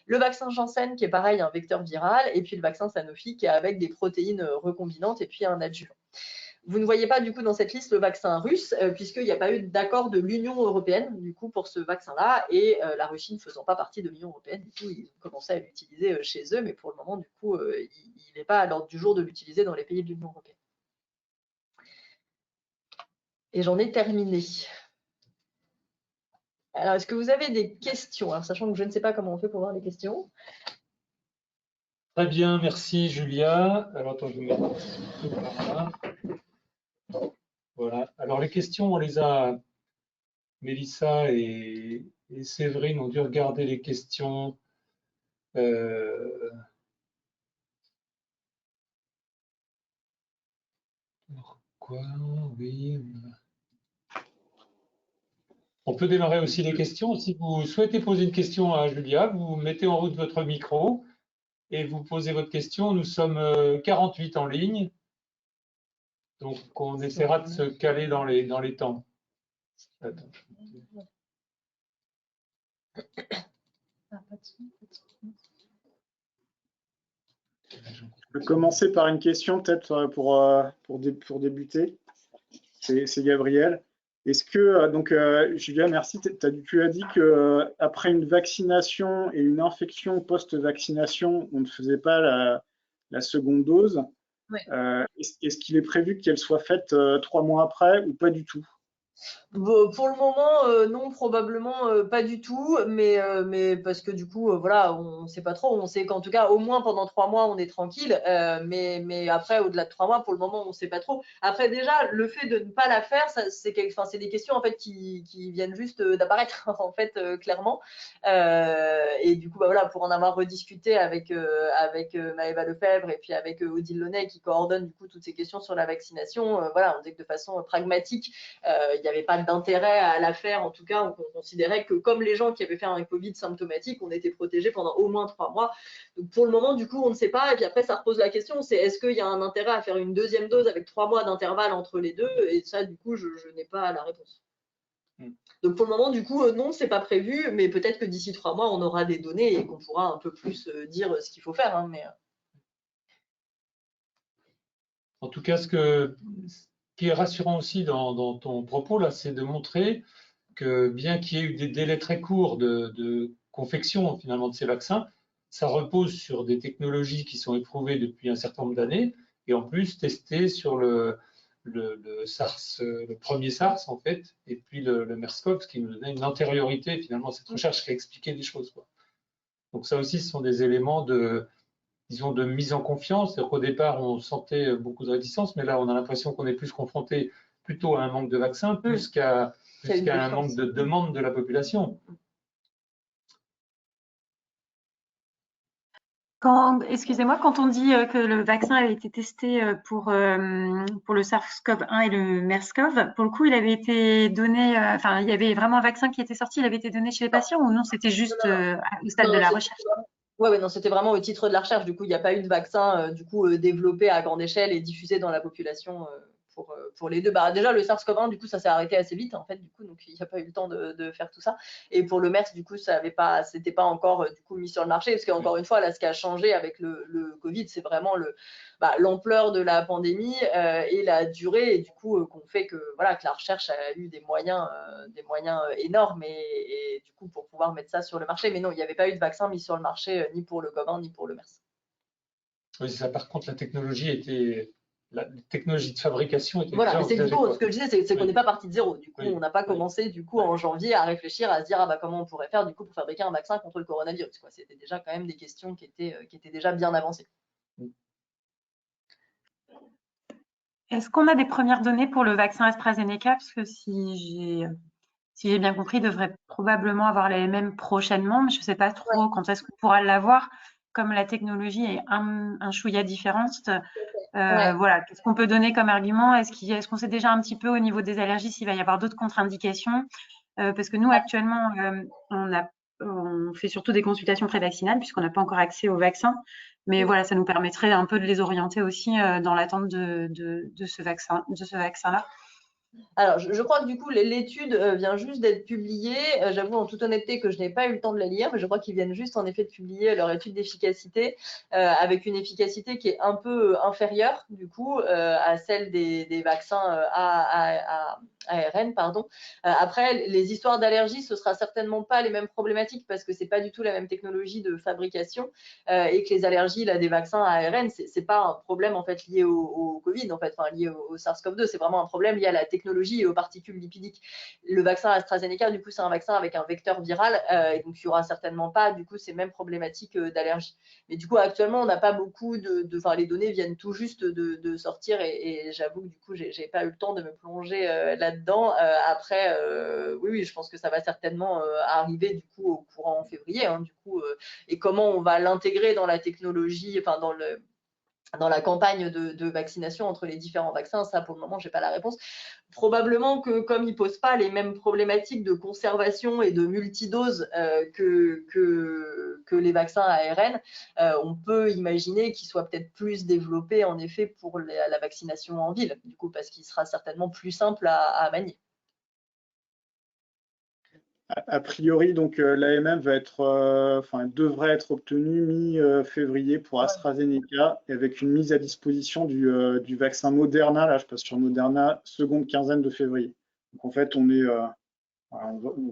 Le vaccin Janssen, qui est pareil, un vecteur viral, et puis le vaccin Sanofi, qui est avec des protéines recombinantes et puis un adjuvant. Vous ne voyez pas du coup dans cette liste le vaccin russe, puisqu'il n'y a pas eu d'accord de l'Union européenne du coup pour ce vaccin-là, et la Russie ne faisant pas partie de l'Union européenne, du coup ils ont commencé à l'utiliser chez eux, mais pour le moment du coup il n'est pas à l'ordre du jour de l'utiliser dans les pays de l'Union européenne. Et j'en ai terminé. Alors, est-ce que vous avez des questions? Alors, sachant que je ne sais pas comment on fait pour voir les questions. Très bien, merci Julia. Alors, attends, je vais mettre tout par là. Voilà. Alors, les questions, on les a. Mélissa et Séverine ont dû regarder les questions. Pourquoi? Oui. On peut démarrer aussi les questions. Si vous souhaitez poser une question à Julia, vous mettez en route votre micro et vous posez votre question. Nous sommes 48 en ligne, donc on essaiera de se caler dans les temps. Attends. Je peux commencer par une question peut-être pour débuter. C'est Gabriel. Est-ce que, donc Julia, merci, tu as dit qu'après une vaccination et une infection post-vaccination, on ne faisait pas la seconde dose. Ouais. Est-ce qu'il est prévu qu'elle soit faite 3 mois après ou pas du tout? Pour le moment, non, probablement pas du tout, mais parce que du coup, voilà, on sait pas trop. On sait qu'en tout cas, au moins pendant 3 mois, on est tranquille. Mais après, au-delà de 3 mois, pour le moment, on sait pas trop. Après, déjà, le fait de ne pas la faire, c'est des questions en fait qui viennent juste d'apparaître en fait clairement. Et du coup, bah voilà, pour en avoir rediscuté avec Maëva Lefebvre et puis avec Odile Launay qui coordonne du coup toutes ces questions sur la vaccination. Voilà, on dit que de façon pragmatique, il n'y avait pas d'intérêt à la faire, en tout cas, on considérait que comme les gens qui avaient fait un Covid symptomatique, on était protégés pendant au moins 3 mois. Donc pour le moment, du coup, on ne sait pas. Et puis après, ça repose la question, c'est est-ce qu'il y a un intérêt à faire une deuxième dose avec 3 mois d'intervalle entre les deux? Et ça, du coup, je n'ai pas la réponse. Donc pour le moment, du coup, non, c'est pas prévu, mais peut-être que d'ici 3 mois, on aura des données et qu'on pourra un peu plus dire ce qu'il faut faire. Hein, mais... En tout cas, ce qui est rassurant aussi dans ton propos, là, c'est de montrer que bien qu'il y ait eu des délais très courts de confection finalement de ces vaccins, ça repose sur des technologies qui sont éprouvées depuis un certain nombre d'années et en plus testées sur le SARS, le premier SARS en fait, et puis le MERS-CoV, ce qui nous donnait une antériorité finalement à cette recherche qui a expliqué des choses, quoi. Donc ça aussi, ce sont des éléments disons, de mise en confiance. C'est-à-dire qu'au départ, on sentait beaucoup de réticence, mais là, on a l'impression qu'on est plus confronté plutôt à un manque de vaccins, plus qu'à un manque de demande de la population. Excusez-moi, quand on dit que le vaccin avait été testé pour le SARS-CoV-1 et le MERS-CoV, pour le coup, il avait été donné, enfin, il y avait vraiment un vaccin qui était sorti, il avait été donné chez les patients ou non, c'était juste au stade de la recherche? Ouais, non, c'était vraiment au titre de la recherche. Du coup, il n'y a pas eu de vaccin développé à grande échelle et diffusé dans la population pour les deux. Bah, déjà, le SARS-CoV-1, du coup, ça s'est arrêté assez vite, en fait, du coup, donc il n'y a pas eu le temps de faire tout ça. Et pour le MERS, du coup, c'était pas encore du coup mis sur le marché, parce qu'encore une fois, là, ce qui a changé avec le Covid, c'est vraiment l'ampleur de la pandémie et la durée, et du coup, qu'on fait que voilà, que la recherche a eu des moyens énormes et du coup pour pouvoir mettre ça sur le marché. Mais non, il n'y avait pas eu de vaccin mis sur le marché ni pour le COVID ni pour le MERS. Oui, c'est ça. Par contre, la technologie de fabrication était Voilà, déjà mais c'est du coup, ce que je disais, c'est qu'on Oui. n'est pas parti de zéro. Du coup, Oui. on n'a pas commencé du coup en janvier à réfléchir, à se dire ah bah comment on pourrait faire du coup pour fabriquer un vaccin contre le coronavirus, quoi. C'était déjà quand même des questions qui étaient déjà bien avancées. Est-ce qu'on a des premières données pour le vaccin AstraZeneca? Parce que si j'ai bien compris, il devrait probablement avoir la MM prochainement, mais je ne sais pas trop quand est-ce qu'on pourra l'avoir. Comme la technologie est un chouïa différente, Ouais. voilà, qu'est-ce qu'on peut donner comme argument? Est-ce qu'on sait déjà un petit peu au niveau des allergies s'il va y avoir d'autres contre-indications? Parce que nous, actuellement, on fait surtout des consultations prévaccinales puisqu'on n'a pas encore accès au vaccin. Mais voilà, ça nous permettrait un peu de les orienter aussi dans l'attente de ce vaccin-là. Alors, je crois que du coup, l'étude vient juste d'être publiée. J'avoue en toute honnêteté que je n'ai pas eu le temps de la lire, mais je crois qu'ils viennent juste en effet de publier leur étude d'efficacité avec une efficacité qui est un peu inférieure du coup à celle des vaccins ARN, pardon. Après, les histoires d'allergie, ce sera certainement pas les mêmes problématiques parce que c'est pas du tout la même technologie de fabrication et que les allergies là des vaccins ARN, c'est pas un problème en fait lié au Covid, en fait, enfin lié au SARS-CoV-2, c'est vraiment un problème lié à la technologie et aux particules lipidiques. Le vaccin AstraZeneca, du coup, c'est un vaccin avec un vecteur viral et donc il y aura certainement pas du coup ces mêmes problématiques d'allergie. Mais du coup, actuellement, on n'a pas beaucoup enfin, les données viennent tout juste de sortir et j'avoue que du coup, j'ai pas eu le temps de me plonger là-dedans. Après, oui, je pense que ça va certainement arriver du coup au courant en février, hein, du coup, et comment on va l'intégrer dans la technologie, enfin dans la campagne de vaccination entre les différents vaccins, ça pour le moment j'ai pas la réponse. Probablement que comme ils posent pas les mêmes problématiques de conservation et de multidose que les vaccins ARN, on peut imaginer qu'ils soient peut-être plus développés en effet pour la vaccination en ville, du coup parce qu'il sera certainement plus simple à manier. A priori, donc l'AMM va être, devrait être obtenue mi-février pour AstraZeneca, avec une mise à disposition du vaccin Moderna. Là, je passe sur Moderna, seconde quinzaine de février. Donc en fait,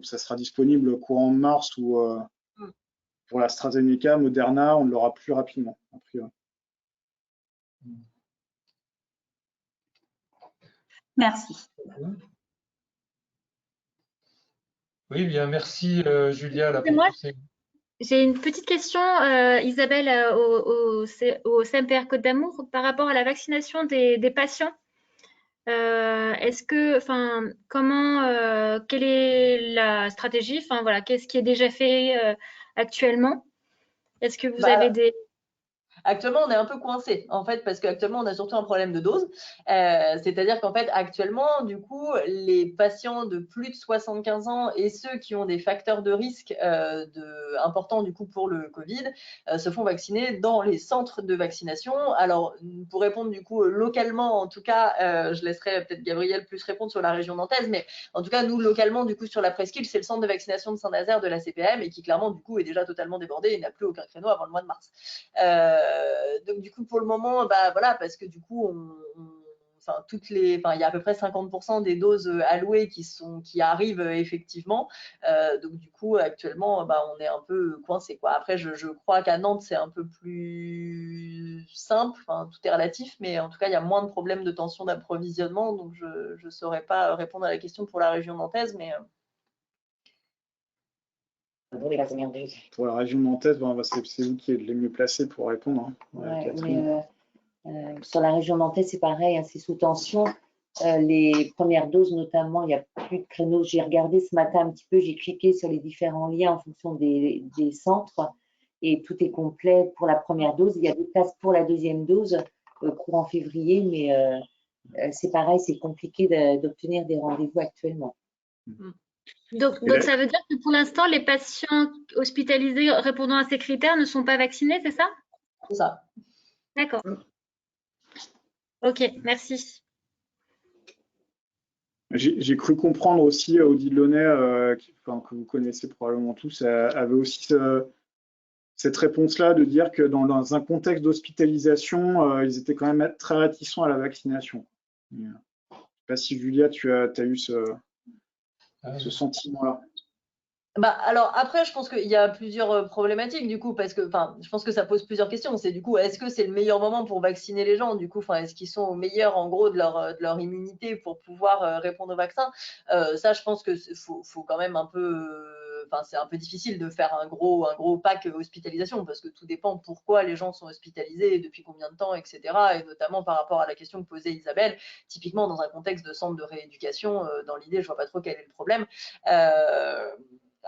ça sera disponible courant mars ou pour l'AstraZeneca, Moderna, on l'aura plus rapidement, a priori. Merci. Oui, bien, merci Julia là, C'est pour moi. tous ces... J'ai une petite question, Isabelle, au CMPR Côte d'Amour, par rapport à la vaccination des patients. Quelle est la stratégie? Enfin, voilà, qu'est-ce qui est déjà fait actuellement? Est-ce que vous Bah, avez des... Actuellement, on est un peu coincé, en fait, parce qu'actuellement, on a surtout un problème de dose. C'est-à-dire qu'en fait, actuellement, du coup, les patients de plus de 75 ans et ceux qui ont des facteurs de risque importants, du coup, pour le Covid, se font vacciner dans les centres de vaccination. Alors, pour répondre, du coup, localement, en tout cas, je laisserai peut-être Gabriel plus répondre sur la région nantaise, mais en tout cas, nous, localement, du coup, sur la presqu'île, c'est le centre de vaccination de Saint-Nazaire de la CPM et qui, clairement, du coup, est déjà totalement débordé et n'a plus aucun créneau avant le mois de mars. Donc du coup pour le moment, bah voilà, parce que du coup enfin il y a à peu près 50% des doses allouées qui arrivent effectivement. Donc du coup actuellement, bah on est un peu coincé quoi. Après je crois qu'à Nantes c'est un peu plus simple. Enfin tout est relatif, mais en tout cas il y a moins de problèmes de tension d'approvisionnement. Donc je saurais pas répondre à la question pour la région nantaise, mais Pour la région nantaise, bon, c'est vous qui êtes les mieux placés pour répondre. Hein. Ouais, Catherine. mais sur la région nantaise, c'est pareil, hein, c'est sous tension. Les premières doses, notamment, il n'y a plus de créneaux. J'ai regardé ce matin un petit peu, j'ai cliqué sur les différents liens en fonction des centres et tout est complet pour la première dose. Il y a des places pour la deuxième dose courant février, mais c'est pareil, c'est compliqué d'obtenir des rendez-vous actuellement. Donc ça veut dire que pour l'instant, les patients hospitalisés répondant à ces critères ne sont pas vaccinés, c'est ça? c'est ça. D'accord. Ok, merci. J'ai cru comprendre aussi, Odile Launay, que vous connaissez probablement tous, avait aussi cette réponse-là de dire que dans un contexte d'hospitalisation, ils étaient quand même très réticents à la vaccination. Je ne sais pas si Julia, tu as eu ce sentiment-là. Bah, alors après, je pense qu'il y a plusieurs problématiques du coup, parce que, enfin, je pense que ça pose plusieurs questions. C'est du coup, est-ce que c'est le meilleur moment pour vacciner les gens? Du coup, enfin, est-ce qu'ils sont au meilleur en gros de leur immunité pour pouvoir répondre au vaccin? Ça, je pense que faut quand même un peu, enfin, c'est un peu difficile de faire un gros pack hospitalisation parce que tout dépend pourquoi les gens sont hospitalisés, depuis combien de temps, etc. Et notamment par rapport à la question que posait Isabelle, typiquement dans un contexte de centre de rééducation, dans l'idée, je vois pas trop quel est le problème.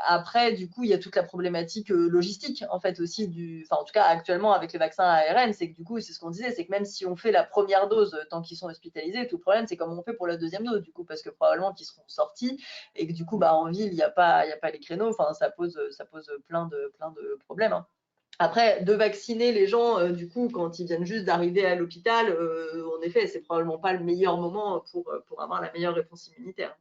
Après, du coup, il y a toute la problématique logistique, en fait, aussi enfin, en tout cas, actuellement, avec les vaccins ARN, c'est que du coup, c'est ce qu'on disait, c'est que même si on fait la première dose tant qu'ils sont hospitalisés, tout le problème, c'est comment on fait pour la deuxième dose, du coup, parce que probablement qu'ils seront sortis et que du coup, bah, en ville, il n'y a pas les créneaux, enfin, ça pose plein de problèmes, hein. Après, de vacciner les gens, du coup, quand ils viennent juste d'arriver à l'hôpital, en effet, c'est probablement pas le meilleur moment pour avoir la meilleure réponse immunitaire.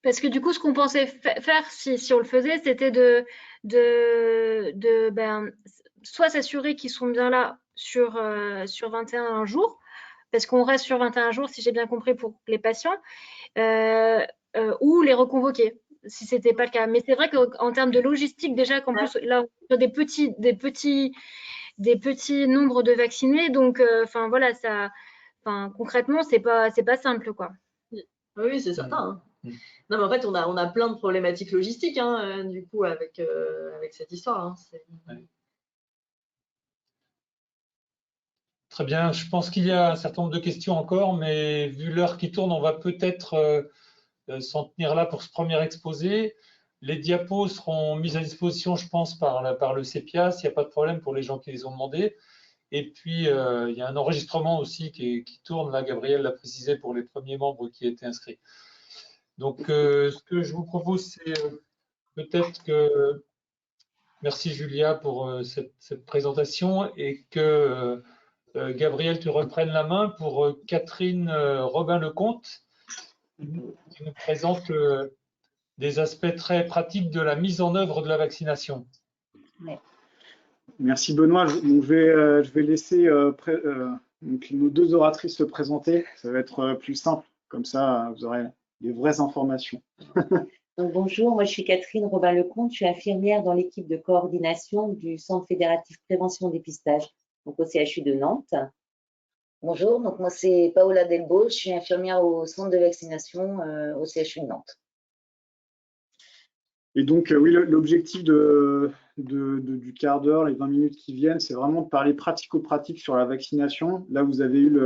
Parce que du coup, ce qu'on pensait faire si on le faisait, c'était soit s'assurer qu'ils sont bien là sur 21 jours, parce qu'on reste sur 21 jours, si j'ai bien compris, pour les patients, ou les reconvoquer, si c'était pas le cas. Mais c'est vrai qu'en termes de logistique, déjà qu'en plus, là, on a des petits nombres de vaccinés, donc, enfin, voilà, concrètement, c'est pas simple, quoi. Oui, c'est certain, hein. Non, mais en fait, on a plein de problématiques logistiques, hein, du coup, avec cette histoire, hein. Ouais. Très bien, je pense qu'il y a un certain nombre de questions encore, mais vu l'heure qui tourne, on va peut-être s'en tenir là pour ce premier exposé. Les diapos seront mises à disposition, je pense, par le CEPIAS, il n'y a pas de problème pour les gens qui les ont demandés. Et puis, il y a un enregistrement aussi qui tourne, là, Gabriel l'a précisé, pour les premiers membres qui étaient inscrits. Donc, ce que je vous propose, c'est peut-être que, merci Julia pour cette présentation, et que Gabriel, tu reprennes la main pour Catherine Robin-Lecomte, qui nous présente des aspects très pratiques de la mise en œuvre de la vaccination. Ouais. Merci Benoît. Donc, je vais laisser donc, nos deux oratrices se présenter. Ça va être plus simple. Comme ça, vous aurez les vraies informations. Donc, bonjour, moi je suis Catherine Robin-Lecomte, je suis infirmière dans l'équipe de coordination du Centre fédératif prévention dépistage, donc au CHU de Nantes. Bonjour, donc moi c'est Paola Delbo, je suis infirmière au centre de vaccination au CHU de Nantes. Et donc, oui, l'objectif du quart d'heure, les 20 minutes qui viennent, c'est vraiment de parler pratico-pratique sur la vaccination. Là, vous avez eu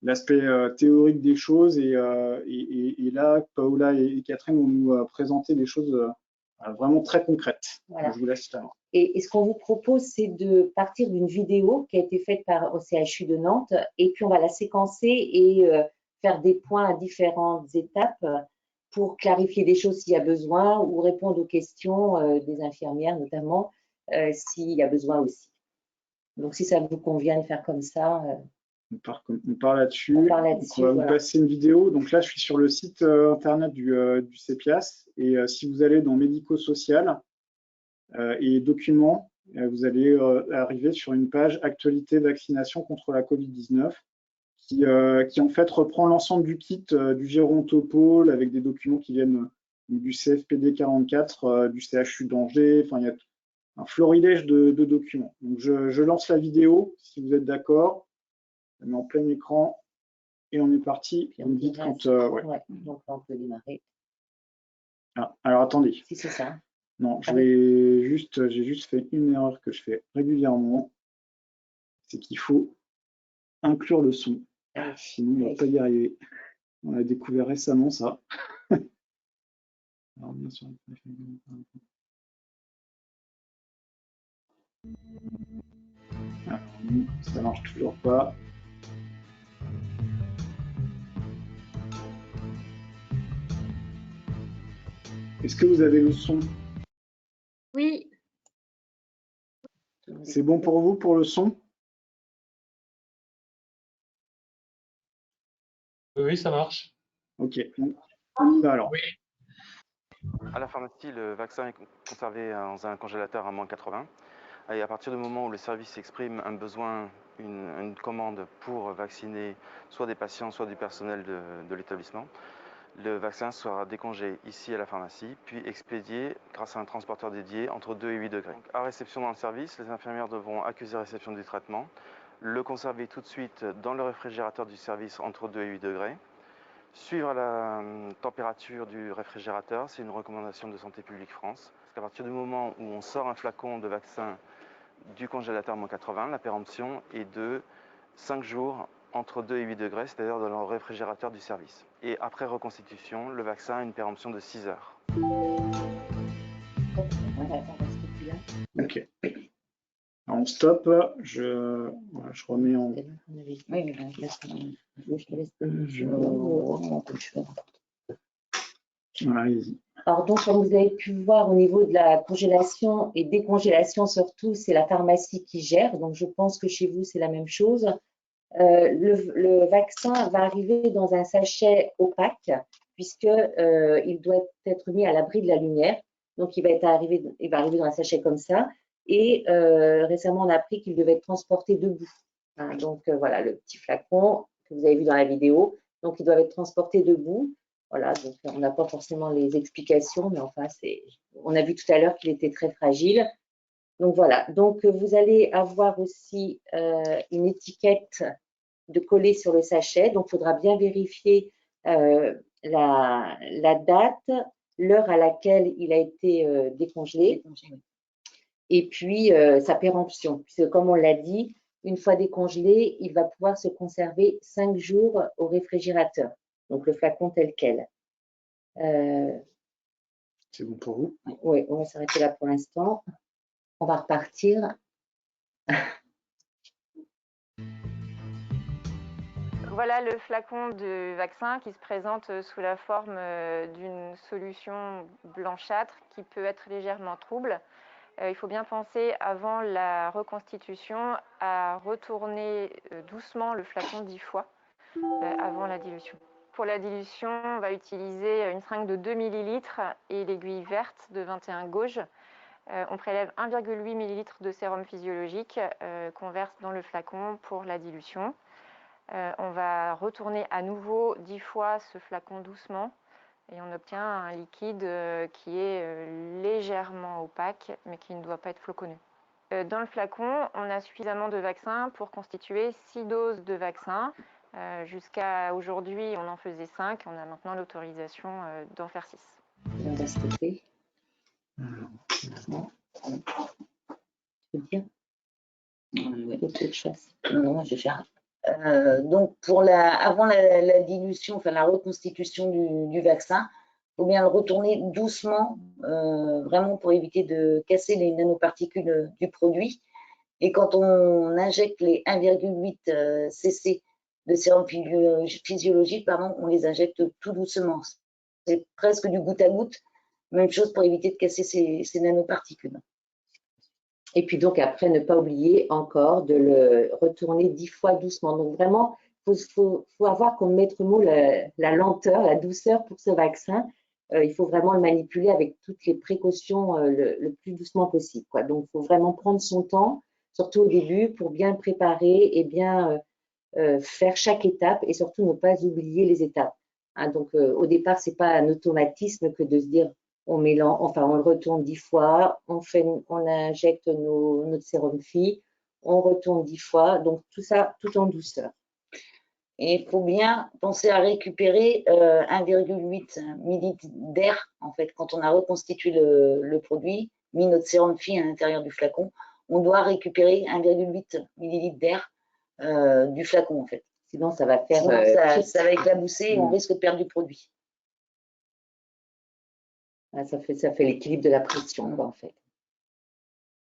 l'aspect théorique des choses et là, Paola et Catherine vont nous présenter des choses vraiment très concrètes. Voilà. Je vous laisse là. Et ce qu'on vous propose, c'est de partir d'une vidéo qui a été faite au CHU de Nantes et puis on va la séquencer et faire des points à différentes étapes pour clarifier des choses s'il y a besoin ou répondre aux questions des infirmières notamment s'il y a besoin aussi. Donc si ça vous convient de faire comme ça. On part là-dessus. On va voilà. vous passer une vidéo. Donc là, je suis sur le site internet du CEPIAS et si vous allez dans médico-social et documents, vous allez arriver sur une page actualité vaccination contre la Covid-19 qui en fait reprend l'ensemble du kit du gérontopôle avec des documents qui viennent du CFPD 44, du CHU d'Angers. Enfin, il y a un florilège de documents. Donc je lance la vidéo si vous êtes d'accord. On met en plein écran et on est parti. Puis on me dit quand. Ouais, donc là, on peut démarrer. Ah, alors attendez. Si c'est ça. Non, j'ai juste fait une erreur que je fais régulièrement. C'est qu'il faut inclure le son. Sinon, on ne va pas y arriver. On a découvert récemment ça. Alors, bien sûr, alors, ça marche toujours pas. Est-ce que vous avez le son? Oui. C'est bon pour vous pour le son? Oui, ça marche. Ok. Alors. Oui. À la pharmacie, le vaccin est conservé dans un congélateur à -80. Et à partir du moment où le service exprime un besoin, une commande pour vacciner soit des patients, soit du personnel de l'établissement, le vaccin sera décongé ici à la pharmacie, puis expédié grâce à un transporteur dédié entre 2 et 8 degrés. Donc, à réception dans le service, les infirmières devront accuser réception du traitement, le conserver tout de suite dans le réfrigérateur du service entre 2 et 8 degrés, suivre la température du réfrigérateur, c'est une recommandation de Santé publique France. Parce qu'à partir du moment où on sort un flacon de vaccin du congélateur -80, la péremption est de 5 jours entre 2 et 8 degrés, c'est-à-dire dans le réfrigérateur du service. Et après reconstitution, le vaccin a une péremption de 6 heures. Ok. Alors, on stop. Je remets en. Voilà, allez-y. Alors donc, comme vous avez pu voir au niveau de la congélation et décongélation surtout, c'est la pharmacie qui gère. Donc, je pense que chez vous, c'est la même chose. Le vaccin va arriver dans un sachet opaque puisqu'il doit être mis à l'abri de la lumière. Donc, il va arriver dans un sachet comme ça. Et récemment, on a appris qu'il devait être transporté debout. Hein, donc, voilà, le petit flacon que vous avez vu dans la vidéo. Donc, ils doivent être transportés debout. Voilà, donc on n'a pas forcément les explications, mais enfin, on a vu tout à l'heure qu'il était très fragile. Donc voilà, donc vous allez avoir aussi une étiquette de coller sur le sachet. Donc il faudra bien vérifier la date, l'heure à laquelle il a été décongelé, et puis sa péremption. Puisque comme on l'a dit, une fois décongelé, il va pouvoir se conserver 5 jours au réfrigérateur. Donc le flacon tel quel. C'est bon pour vous? Oui, on va s'arrêter là pour l'instant. On va repartir. Voilà le flacon de vaccin qui se présente sous la forme d'une solution blanchâtre qui peut être légèrement trouble. Il faut bien penser avant la reconstitution à retourner doucement le flacon 10 fois avant la dilution. Pour la dilution, on va utiliser une seringue de 2 ml et l'aiguille verte de 21 gauges. On prélève 1,8 ml de sérum physiologique qu'on verse dans le flacon pour la dilution. On va retourner à nouveau 10 fois ce flacon doucement et on obtient un liquide qui est légèrement opaque mais qui ne doit pas être floconneux. Dans le flacon, on a suffisamment de vaccin pour constituer 6 doses de vaccin. Jusqu'à aujourd'hui, on en faisait 5. On a maintenant l'autorisation d'en faire 6. On va stopper. Tu veux dire? Non, je gère. Donc, avant la dilution, enfin la reconstitution du vaccin, il faut bien le retourner doucement, vraiment pour éviter de casser les nanoparticules du produit. Et quand on injecte les 1,8 cc de sérum physiologique, on les injecte tout doucement. C'est presque du goutte à goutte. Même chose pour éviter de casser ces nanoparticules. Et puis donc après, ne pas oublier encore de le retourner 10 fois doucement. Donc vraiment, il faut avoir comme maître mot la lenteur, la douceur pour ce vaccin. Il faut vraiment le manipuler avec toutes les précautions le plus doucement possible, quoi. Donc il faut vraiment prendre son temps, surtout au début, pour bien préparer et bien faire chaque étape et surtout ne pas oublier les étapes. Hein, donc au départ, c'est pas un automatisme que de se dire on mélange, enfin on le retourne 10 fois, on injecte notre sérum phi, on retourne 10 fois, donc tout ça tout en douceur. Et il faut bien penser à récupérer 1,8 ml d'air, en fait, quand on a reconstitué le produit, mis notre sérum phi à l'intérieur du flacon, on doit récupérer 1,8 ml d'air du flacon, en fait. Sinon, ça va faire. Sinon, ça va éclabousser et on risque de perdre du produit. Ça fait l'équilibre de la pression, en fait.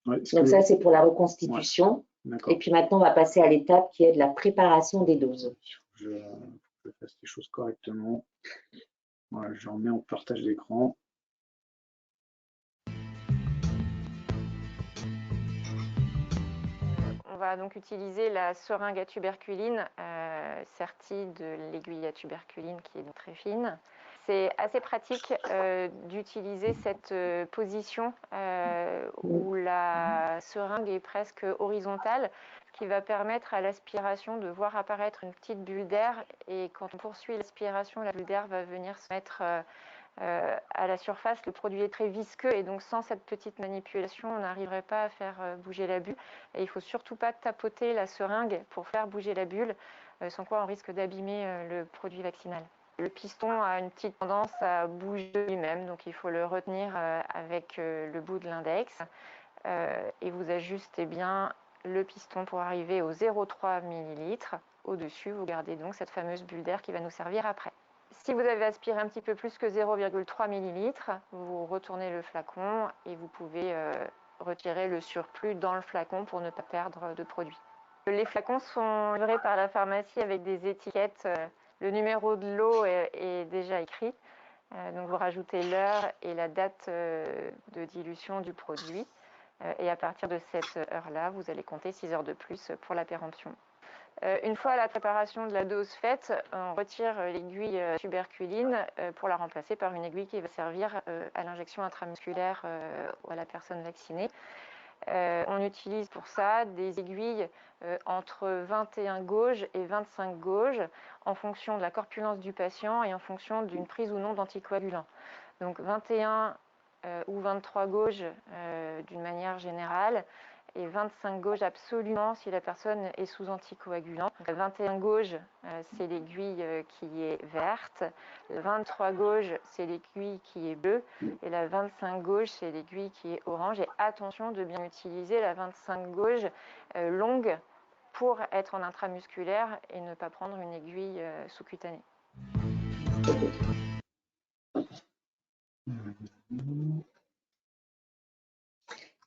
Ouais, donc ça, c'est pour la reconstitution. Ouais, et puis maintenant, on va passer à l'étape qui est de la préparation des doses. Je fasse les choses correctement. Voilà, je remets en partage d'écran. On va donc utiliser la seringue à tuberculine sertie de l'aiguille à tuberculine qui est très fine. C'est assez pratique d'utiliser cette position où la seringue est presque horizontale, ce qui va permettre à l'aspiration de voir apparaître une petite bulle d'air, et quand on poursuit l'aspiration, la bulle d'air va venir se mettre à la surface. Le produit est très visqueux et donc sans cette petite manipulation, on n'arriverait pas à faire bouger la bulle. Et il ne faut surtout pas tapoter la seringue pour faire bouger la bulle, sans quoi on risque d'abîmer le produit vaccinal. Le piston a une petite tendance à bouger lui-même, donc il faut le retenir avec le bout de l'index et vous ajustez bien le piston pour arriver au 0,3 ml. Au-dessus, vous gardez donc cette fameuse bulle d'air qui va nous servir après. Si vous avez aspiré un petit peu plus que 0,3 ml, vous retournez le flacon et vous pouvez retirer le surplus dans le flacon pour ne pas perdre de produit. Les flacons sont livrés par la pharmacie avec des étiquettes. Le numéro de lot est déjà écrit. Donc vous rajoutez l'heure et la date de dilution du produit. Et à partir de cette heure-là, vous allez compter 6 heures de plus pour la péremption. Une fois la préparation de la dose faite, on retire l'aiguille tuberculine pour la remplacer par une aiguille qui va servir à l'injection intramusculaire à la personne vaccinée. On utilise pour ça des aiguilles entre 21 gauges et 25 gauges en fonction de la corpulence du patient et en fonction d'une prise ou non d'anticoagulants. Donc 21 ou 23 gauges d'une manière générale, et 25 gauges absolument si la personne est sous anticoagulant. 21 gauges, c'est l'aiguille qui est verte. 23 gauges, c'est l'aiguille qui est bleue. Et la 25 gauges, c'est l'aiguille qui est orange. Et attention de bien utiliser la 25 gauges longue pour être en intramusculaire et ne pas prendre une aiguille sous-cutanée.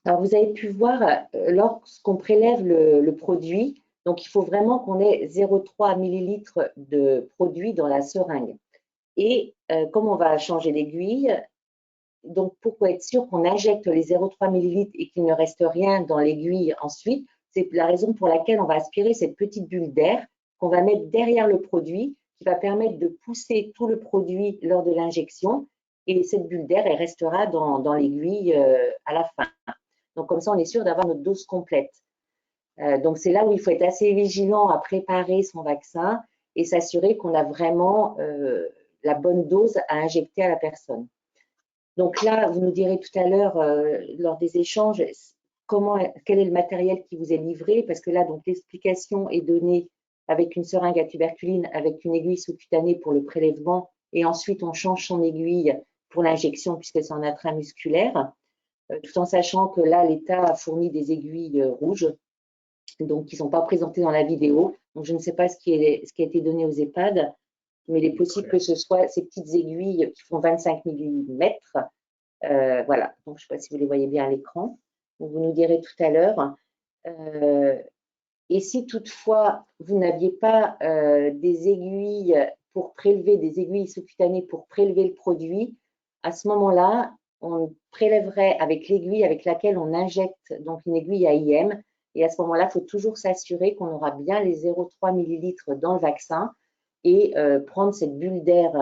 Alors, vous avez pu voir, lorsqu'on prélève le produit, donc il faut vraiment qu'on ait 0,3 ml de produit dans la seringue. Et comme on va changer l'aiguille, donc pour être sûr qu'on injecte les 0,3 ml et qu'il ne reste rien dans l'aiguille ensuite, c'est la raison pour laquelle on va aspirer cette petite bulle d'air qu'on va mettre derrière le produit, qui va permettre de pousser tout le produit lors de l'injection. Et cette bulle d'air, elle restera dans l'aiguille à la fin. Donc, comme ça, on est sûr d'avoir notre dose complète. Donc, c'est là où il faut être assez vigilant à préparer son vaccin et s'assurer qu'on a vraiment la bonne dose à injecter à la personne. Donc là, vous nous direz tout à l'heure, lors des échanges, quel est le matériel qui vous est livré, parce que là, donc l'explication est donnée avec une seringue à tuberculine, avec une aiguille sous-cutanée pour le prélèvement, et ensuite on change son aiguille pour l'injection puisque c'est en intramusculaire. tout en sachant que là, l'État a fourni des aiguilles rouges, donc qui ne sont pas présentées dans la vidéo. Donc, je ne sais pas ce qui a été donné aux EHPAD, mais il est possible que ce soit ces petites aiguilles qui font 25 mm. Voilà, donc je ne sais pas si vous les voyez bien à l'écran. Vous nous direz tout à l'heure. Et si toutefois, vous n'aviez pas des aiguilles pour prélever, des aiguilles sous-cutanées pour prélever le produit, à ce moment-là, on prélèverait avec l'aiguille avec laquelle on injecte, donc une aiguille AIM. Et à ce moment-là, il faut toujours s'assurer qu'on aura bien les 0,3 ml dans le vaccin et prendre cette bulle d'air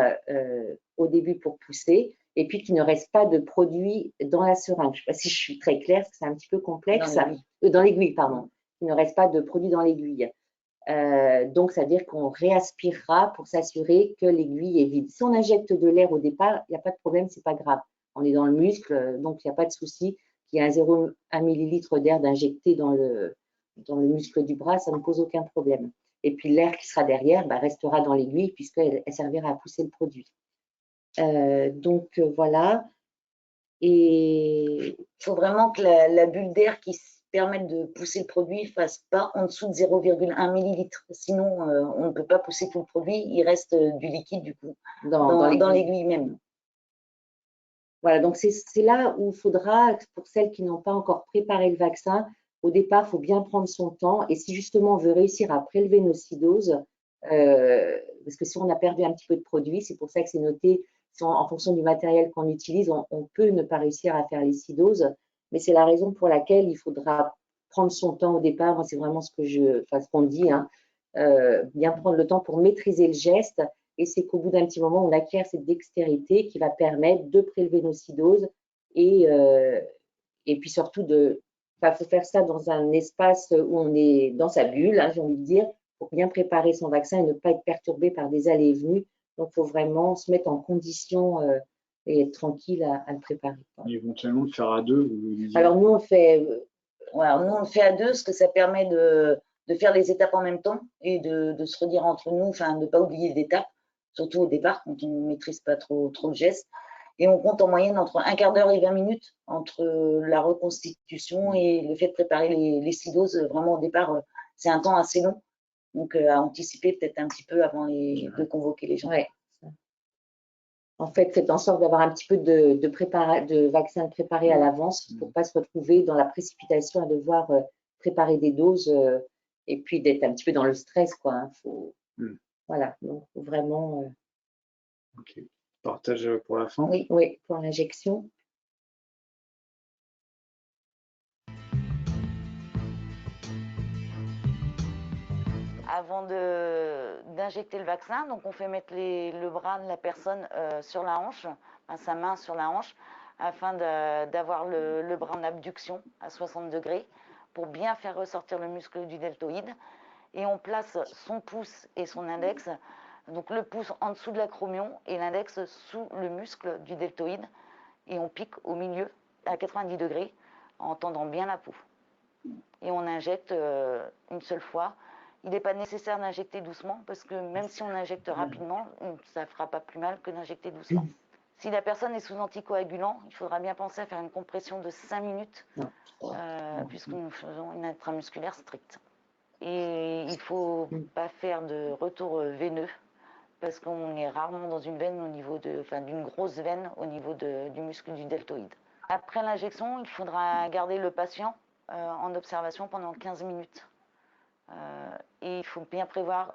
au début pour pousser, et puis qu'il ne reste pas de produit dans la seringue. Je ne sais pas si je suis très claire, parce que c'est un petit peu complexe. Dans l'aiguille, pardon. Il ne reste pas de produit dans l'aiguille. Donc, ça veut dire qu'on réaspirera pour s'assurer que l'aiguille est vide. Si on injecte de l'air au départ, il n'y a pas de problème, ce n'est pas grave. On est dans le muscle, donc il n'y a pas de souci. Qu'il y ait 0,1 ml d'air d'injecter dans le muscle du bras, ça ne pose aucun problème. Et puis l'air qui sera derrière restera dans l'aiguille puisqu'elle servira à pousser le produit. Donc voilà. Et il faut vraiment que la bulle d'air qui permette de pousser le produit ne fasse pas en dessous de 0,1 ml. Sinon, on ne peut pas pousser tout le produit. Il reste du liquide du coup dans l'aiguille même. Voilà, donc c'est là où il faudra, pour celles qui n'ont pas encore préparé le vaccin, au départ, il faut bien prendre son temps. Et si justement on veut réussir à prélever nos 6 doses, parce que si on a perdu un petit peu de produit, c'est pour ça que c'est noté, en fonction du matériel qu'on utilise, on peut ne pas réussir à faire les 6 doses. Mais c'est la raison pour laquelle il faudra prendre son temps au départ. Moi, c'est vraiment ce qu'on dit, hein, bien prendre le temps pour maîtriser le geste. Et c'est qu'au bout d'un petit moment, on acquiert cette dextérité qui va permettre de prélever nos 6 doses et puis surtout faut faire ça dans un espace où on est dans sa bulle, hein, j'ai envie de dire, pour bien préparer son vaccin et ne pas être perturbé par des allées et venues. Donc, il faut vraiment se mettre en condition et être tranquille à le préparer. Et éventuellement le faire à deux. Alors, nous, on fait… nous, on le fait à deux, parce que ça permet de faire les étapes en même temps et de se redire entre nous, enfin, de ne pas oublier d'étapes, surtout au départ, quand on ne maîtrise pas trop le geste. Et on compte en moyenne entre un quart d'heure et 20 minutes entre la reconstitution et le fait de préparer les 6 doses. Vraiment, au départ, c'est un temps assez long. Donc, à anticiper peut-être un petit peu avant de convoquer les gens. Ouais. En fait, faites en sorte d'avoir un petit peu de vaccin préparé à l'avance pour ne pas se retrouver dans la précipitation à devoir préparer des doses et puis d'être un petit peu dans le stress, quoi. Hein. Voilà, donc vraiment… Ok. Partage pour la fin. Oui, pour l'injection. Avant d'injecter le vaccin, donc on fait mettre le bras de la personne sur la hanche, sa main sur la hanche, afin d'avoir le bras en abduction à 60 degrés pour bien faire ressortir le muscle du deltoïde. Et on place son pouce et son index, donc le pouce en dessous de l'acromion et l'index sous le muscle du deltoïde. Et on pique au milieu à 90 degrés en tendant bien la peau. Et on injecte une seule fois. Il n'est pas nécessaire d'injecter doucement parce que même si on injecte rapidement, ça ne fera pas plus mal que d'injecter doucement. Si la personne est sous anticoagulant, il faudra bien penser à faire une compression de 5 minutes puisque nous faisons une intramusculaire stricte. Et il ne faut pas faire de retour veineux parce qu'on est rarement dans une veine d'une grosse veine au niveau du muscle du deltoïde. Après l'injection, il faudra garder le patient en observation pendant 15 minutes. Et il faut bien prévoir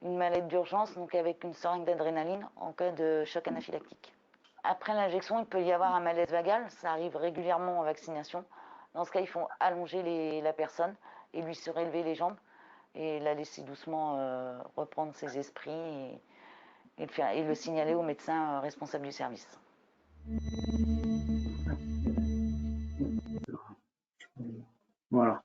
une mallette d'urgence, donc avec une seringue d'adrénaline en cas de choc anaphylactique. Après l'injection, il peut y avoir un malaise vagal, ça arrive régulièrement en vaccination. Dans ce cas, il faut allonger la personne et lui surélever les jambes et la laisser doucement reprendre ses esprits et le signaler au médecin responsable du service. Voilà.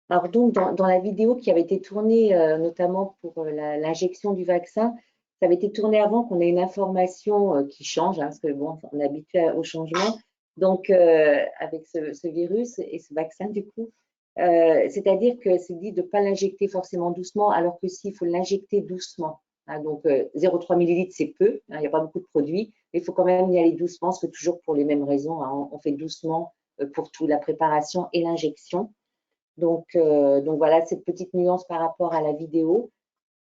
Alors donc, dans la vidéo qui avait été tournée notamment pour l'injection du vaccin, ça avait été tourné avant qu'on ait une information qui change, hein, parce que bon, on est habitué au changement. Donc, avec ce virus et ce vaccin du coup, c'est-à-dire que c'est dit de ne pas l'injecter forcément doucement, alors que s'il faut l'injecter doucement. Hein, donc 0,3 ml, c'est peu, hein, il n'y a pas beaucoup de produits, mais il faut quand même y aller doucement, parce que toujours pour les mêmes raisons, hein, on fait doucement pour tout, la préparation et l'injection. Donc voilà cette petite nuance par rapport à la vidéo.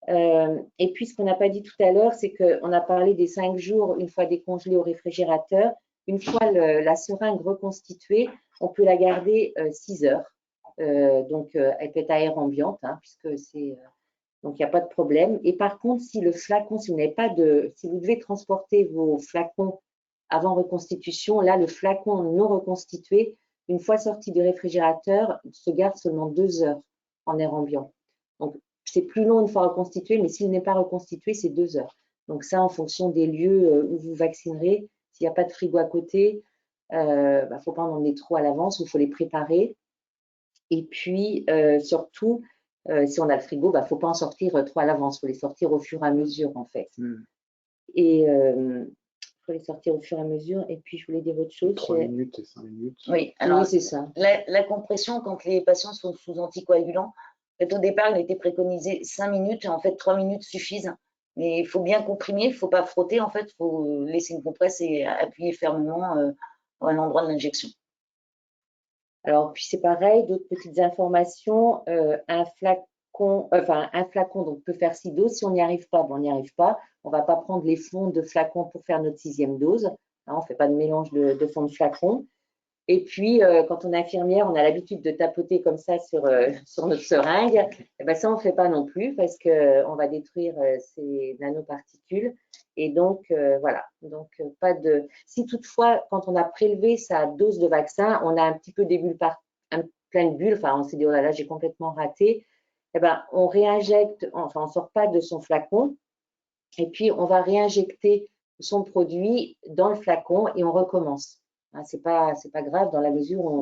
Et puis ce qu'on n'a pas dit tout à l'heure, c'est qu'on a parlé des 5 jours une fois décongelée au réfrigérateur. Une fois la seringue reconstituée, on peut la garder 6 heures. Donc elle peut être à air ambiante, hein, puisque c'est donc il n'y a pas de problème. Et par contre, si le flacon, si vous n'avez pas si vous devez transporter vos flacons avant reconstitution, là le flacon non reconstitué, une fois sorti du réfrigérateur, se garde seulement 2 heures en air ambiant. Donc c'est plus long une fois reconstitué, mais s'il n'est pas reconstitué, c'est 2 heures. Donc ça, en fonction des lieux où vous vaccinerez, s'il n'y a pas de frigo à côté, il ne faut pas en emmener trop à l'avance, il faut les préparer. Et puis, surtout, si on a le frigo, il ne faut pas en sortir trop à l'avance, il faut les sortir au fur et à mesure, en fait. Et il faut les sortir au fur et à mesure. Et puis, je voulais dire autre chose. 3 minutes et 5 minutes. Oui, alors oui, c'est ça. La compression, quand les patients sont sous anticoagulants, au départ, il était préconisé 5 minutes, et en fait, 3 minutes suffisent. Mais il faut bien comprimer, il ne faut pas frotter, en fait, il faut laisser une compresse et appuyer fermement à l'endroit de l'injection. Alors, puis c'est pareil, d'autres petites informations. Un flacon donc, peut faire 6 doses. Si on n'y arrive pas, on n'y arrive pas. On ne va pas prendre les fonds de flacon pour faire notre 6e dose. Hein, on ne fait pas de mélange de fonds de flacon. Et puis, quand on est infirmière, on a l'habitude de tapoter comme ça sur notre seringue. Et ben, ça, on ne fait pas non plus parce qu'on va détruire ces nanoparticules. Et donc, voilà. Donc, pas de. Si toutefois, quand on a prélevé sa dose de vaccin, on a un petit peu des bulles plein de bulles, enfin, on s'est dit, oh là là, j'ai complètement raté. Eh ben, on réinjecte, enfin, on ne sort pas de son flacon. Et puis, on va réinjecter son produit dans le flacon et on recommence. Hein, c'est pas grave dans la mesure où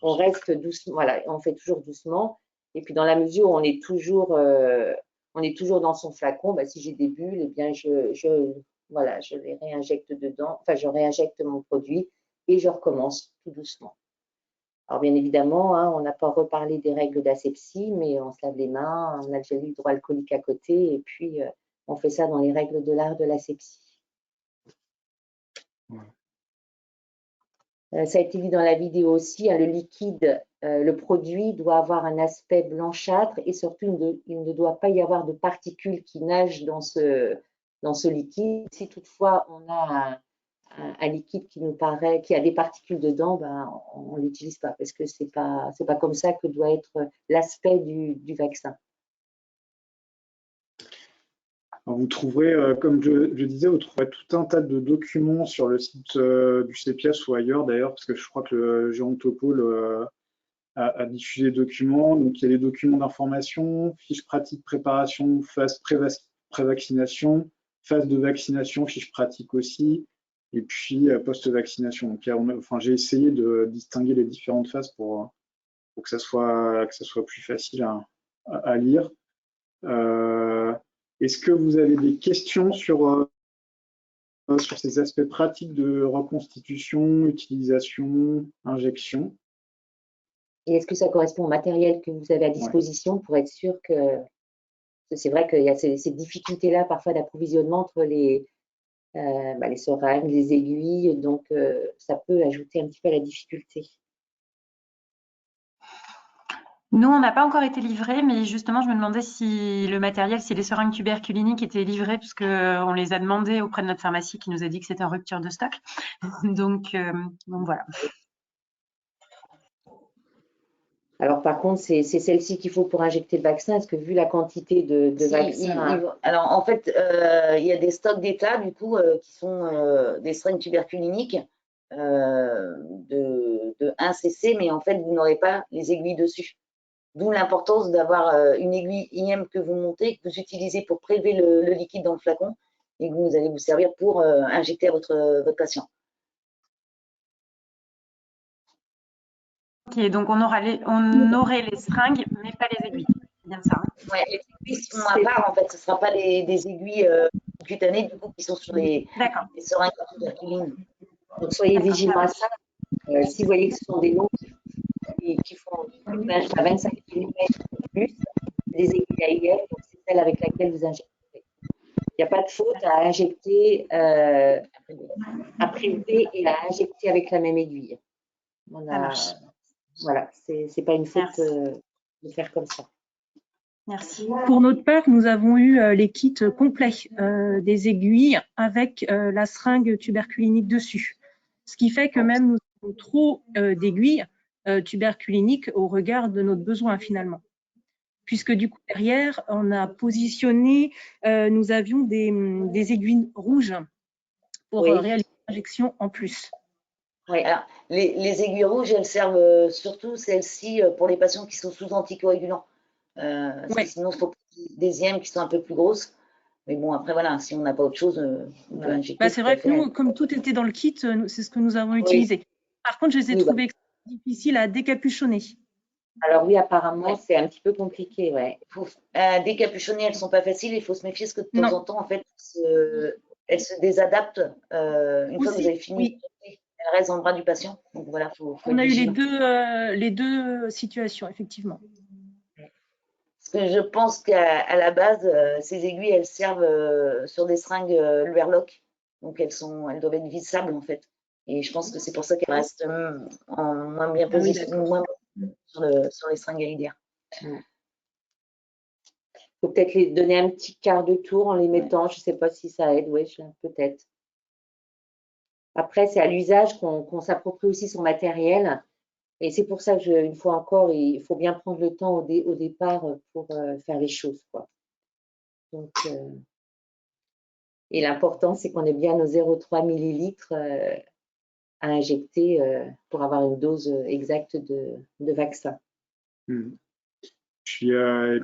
on reste doucement, voilà, on fait toujours doucement. Et puis dans la mesure où on est toujours dans son flacon, si j'ai des bulles, eh bien je les réinjecte dedans, enfin je réinjecte mon produit et je recommence tout doucement. Alors bien évidemment, hein, on n'a pas reparlé des règles d'asepsie, mais on se lave les mains, on a le gel hydroalcoolique à côté et puis on fait ça dans les règles de l'art de l'asepsie. Ça a été dit dans la vidéo aussi, hein, le liquide, le produit doit avoir un aspect blanchâtre et surtout il ne doit pas y avoir de particules qui nagent dans ce liquide. Si toutefois on a un liquide qui a des particules dedans, on ne l'utilise pas parce que c'est pas comme ça que doit être l'aspect du vaccin. Alors, vous trouverez, comme je disais, vous trouverez tout un tas de documents sur le site du CEPIAS ou ailleurs d'ailleurs, parce que je crois que le Gérontopole a diffusé des documents. Donc, il y a les documents d'information, fiches pratiques préparation, phase pré-vaccination, phase de vaccination, fiches pratiques aussi, et puis post-vaccination. Donc, j'ai essayé de distinguer les différentes phases pour que ça soit plus facile à lire. Est-ce que vous avez des questions sur ces aspects pratiques de reconstitution, utilisation, injection? Et est-ce que ça correspond au matériel que vous avez à disposition pour être sûr que c'est vrai qu'il y a ces difficultés-là parfois d'approvisionnement entre les seringues, les aiguilles, donc ça peut ajouter un petit peu à la difficulté. Nous, on n'a pas encore été livrés, mais justement, je me demandais si le matériel, si les seringues tuberculiniques étaient livrées, parce qu'on les a demandées auprès de notre pharmacie qui nous a dit que c'était en rupture de stock. donc voilà. Alors par contre, c'est celle-ci qu'il faut pour injecter le vaccin, parce que vu la quantité de vaccins… Alors en fait, il y a des stocks d'État, du coup, qui sont des seringues tuberculiniques de 1 cc, mais en fait, vous n'aurez pas les aiguilles dessus. D'où l'importance d'avoir une aiguille IM que vous montez, que vous utilisez pour prélever le liquide dans le flacon et que vous allez vous servir pour injecter à votre patient. Ok, donc on aurait les seringues, mais pas les aiguilles. C'est bien ça. Hein. Ouais, les aiguilles sont à part, en fait. Ce ne sera pas des aiguilles cutanées, du coup, qui sont sur les seringues tuberculines. Donc soyez vigilants à ça. Si vous voyez que ce sont des longues qui font à 25 mm ou plus, des aiguilles à IF, donc c'est celle avec laquelle vous injectez. Il n'y a pas de faute à injecter, à prélever et à injecter avec la même aiguille. Ça marche. Voilà, c'est pas une faute de faire comme ça. Merci. Pour notre part, nous avons eu les kits complets des aiguilles avec la seringue tuberculinique dessus. Ce qui fait que même nous avons trop d'aiguilles tuberculiniques au regard de notre besoin finalement. Puisque du coup, derrière, on a positionné, nous avions des aiguilles rouges pour réaliser l'injection en plus. Oui, alors les aiguilles rouges, elles servent surtout celles-ci pour les patients qui sont sous anticoagulants. Parce que sinon, il faut des IM qui sont un peu plus grosses. Mais bon, après, voilà, si on n'a pas autre chose, on peut injecter. C'est vrai que nous, comme tout était dans le kit, c'est ce que nous avons utilisé. Par contre, je les ai trouvés difficiles à décapuchonner. Alors oui, apparemment, c'est un petit peu compliqué, ouais. Décapuchonner, elles ne sont pas faciles. Il faut se méfier parce que de temps en temps, en fait, elles se désadaptent. Une fois que vous avez fini, elles restent dans le bras du patient. Donc voilà, on a eu les deux situations, effectivement. Parce que je pense qu'à la base, ces aiguilles, elles servent sur des seringues Luerloc. Donc elles doivent être vissables en fait. Et je pense que c'est pour ça qu'elles restent moins bien positionnées sur les seringues AIDR. Il faut peut-être les donner un petit quart de tour en les mettant. Je ne sais pas si ça aide, oui, peut-être. Après, c'est à l'usage qu'on s'approprie aussi son matériel. Et c'est pour ça que, une fois encore, il faut bien prendre le temps au départ pour faire les choses, quoi. Donc, et l'important, c'est qu'on ait bien nos 0,3 millilitres à injecter pour avoir une dose exacte de vaccin. Puis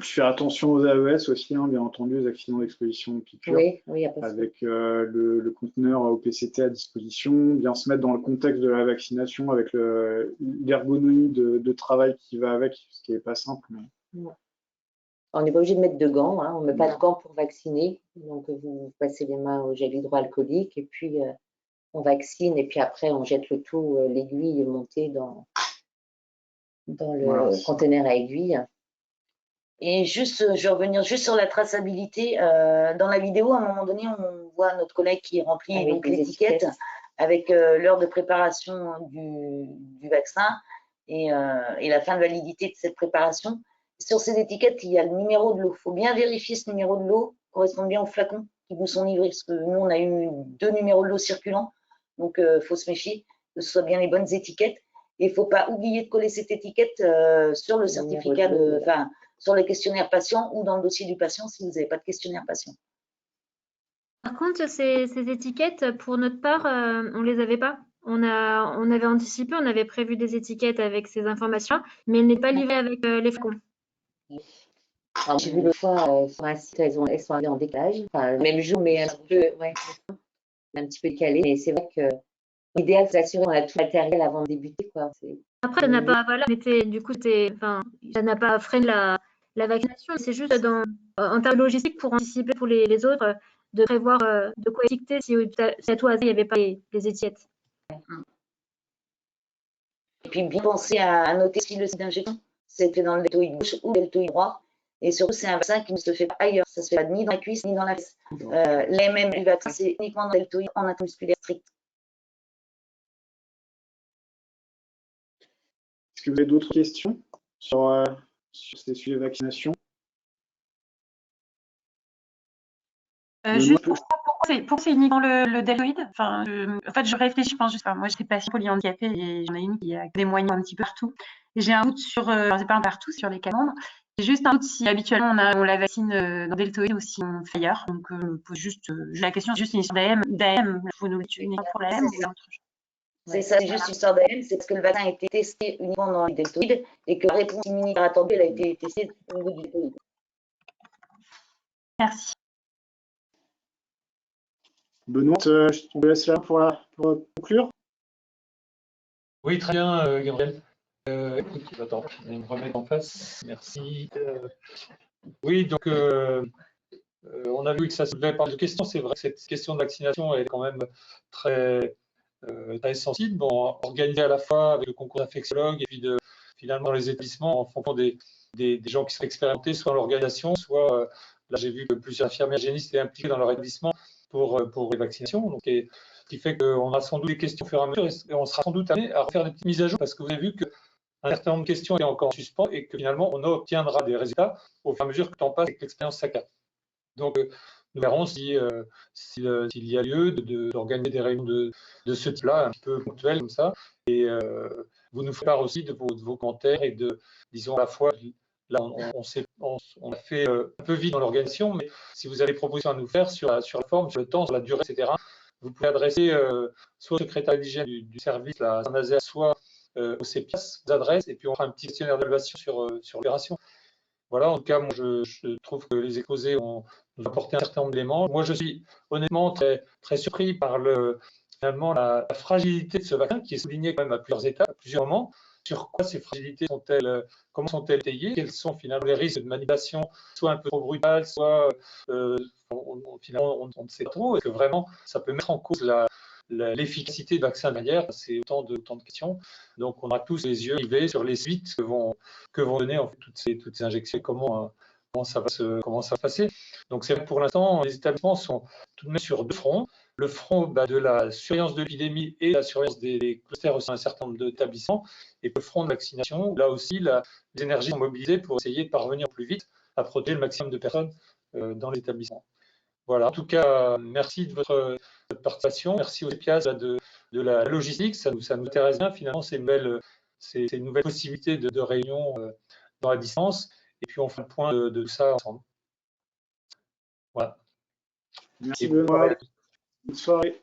faire attention aux AES aussi, hein, bien entendu, aux accidents d'exposition de piqûres. Oui, avec le conteneur OPCT à disposition, bien se mettre dans le contexte de la vaccination avec l'ergonomie de travail qui va avec, ce qui n'est pas simple. Mais... On n'est pas obligé de mettre de gants, hein, on ne met pas de gants pour vacciner. Donc vous passez les mains au gel hydroalcoolique et puis on vaccine et puis après on jette le tout, l'aiguille montée dans le conteneur à aiguille. Et juste, je vais revenir juste sur la traçabilité. Dans la vidéo, à un moment donné, on voit notre collègue qui remplit donc l'étiquette avec l'heure de préparation du vaccin et la fin de validité de cette préparation. Sur ces étiquettes, il y a le numéro de l'eau. Il faut bien vérifier ce numéro de l'eau correspond bien au flacon qui vous sont livrés. Parce que nous, on a eu 2 numéros de l'eau circulants. Donc, il faut se méfier que ce soit bien les bonnes étiquettes. Et il ne faut pas oublier de coller cette étiquette sur le certificat sur le questionnaire patient ou dans le dossier du patient si vous n'avez pas de questionnaire patient. Par contre, ces étiquettes, pour notre part, on ne les avait pas. On avait anticipé, on avait prévu des étiquettes avec ces informations, mais elles n'étaient pas livrées avec les flacons. J'ai vu l'autre fois sur un site, elles sont arrivées en décalage, enfin, le même jour, mais un petit peu décalé. Mais c'est vrai que l'idéal, c'est d'assurer qu'on a tout le matériel avant de débuter, quoi. Après, ça n'a pas, ça n'a pas freiné la vaccination. C'est juste en termes logistiques pour anticiper pour les autres, de prévoir de quoi étiqueter si à tout hasard il n'y avait pas les étiquettes. Et puis bien penser à noter si le site d'injection, c'était dans le deltoïde gauche ou le deltoïde droit. Et surtout, c'est un vaccin qui ne se fait pas ailleurs. Ça ne se fait pas ni dans la cuisse ni dans la fesse. L'AMM du vaccin, c'est uniquement dans le deltoïde en intramusculaire strict. Est-ce que vous avez d'autres questions sur ces sujets de vaccination? Juste pourquoi c'est uniquement le deltoïde? Enfin, en fait, je réfléchis, je pense juste, moi, j'étais patient polyhandicapée et j'en ai une qui a des moignons un petit peu partout. Et j'ai un doute sur, c'est pas partout, sur les calandres. J'ai juste un doute si habituellement on la vaccine dans le deltoïde ou si on fait ailleurs. Donc, j'ai la question, juste une histoire d'AM. Il faut nous l'étudier uniquement pour l'AM ou autre chose. C'est ça, c'est juste une histoire d'AM, c'est parce que le vaccin a été testé uniquement dans le deltoïde et que la réponse immunitaire attendue, elle a été testée au niveau du deltoïde. Merci. Benoît, je te laisse là pour conclure. Oui, très bien, Gabriel. Écoute, attends, je vais me remettre en face. Merci. Oui, donc on a vu que ça soulevait pas mal de questions. C'est vrai que cette question de vaccination est quand même très sensible. Bon, organisée à la fois avec le concours d'infectiologues et puis finalement dans les établissements en fonction des des gens qui sont expérimentés, soit dans l'organisation, soit, là j'ai vu que plusieurs infirmières hygiénistes étaient impliquées dans leur établissement pour les vaccinations. Donc, ce qui fait qu'on a sans doute des questions au fur et à mesure et on sera sans doute amené à refaire des petites mises à jour parce que vous avez vu qu'un certain nombre de questions étaient encore en suspens et que finalement on obtiendra des résultats au fur et à mesure que le temps passe et que l'expérience s'accapare. Donc, nous verrons s'il y a lieu d'organiser des réunions de ce type-là, un petit peu ponctuelles comme ça. Et vous nous faites part aussi de vos commentaires et disons, à la fois, là, on a fait un peu vite dans l'organisation, mais si vous avez des propositions à nous faire sur la forme, sur le temps, sur la durée, etc., vous pouvez adresser soit au secrétaire d'hygiène du service, à Saint-Nazaire, soit au CEPIAS, vos adresses, et puis on fera un petit questionnaire d'évaluation sur l'opération. Voilà, en tout cas, moi, je trouve que les exposés ont apporté un certain nombre d'éléments. Moi, je suis honnêtement très, très surpris par finalement la fragilité de ce vaccin qui est soulignée quand même à plusieurs étapes, à plusieurs moments. Sur quoi ces fragilités sont-elles, comment sont-elles étayées? Quels sont finalement les risques de manipulation, soit un peu trop brutale, soit finalement on ne sait pas trop. Est-ce que vraiment ça peut mettre en cause l'efficacité du vaccin de manière? C'est autant de questions. Donc, on a tous les yeux rivés sur les suites que vont donner en fait, toutes ces injections. Comment ça va se passer. Donc, c'est vrai que pour l'instant, les établissements sont tout de même sur deux fronts. Le front de la surveillance de l'épidémie et la surveillance des clusters aussi dans un certain nombre d'établissements. Et le front de vaccination, là aussi, les énergies sont mobilisées pour essayer de parvenir plus vite à protéger le maximum de personnes dans l'établissement. Voilà, en tout cas, merci de votre participation. Merci aux CEPIAS de la logistique. Ça nous intéresse bien, finalement, ces nouvelles possibilités de réunion dans la distance. Et puis, on fera le point de tout ça ensemble. Voilà. Merci Benoît. Bonne soirée.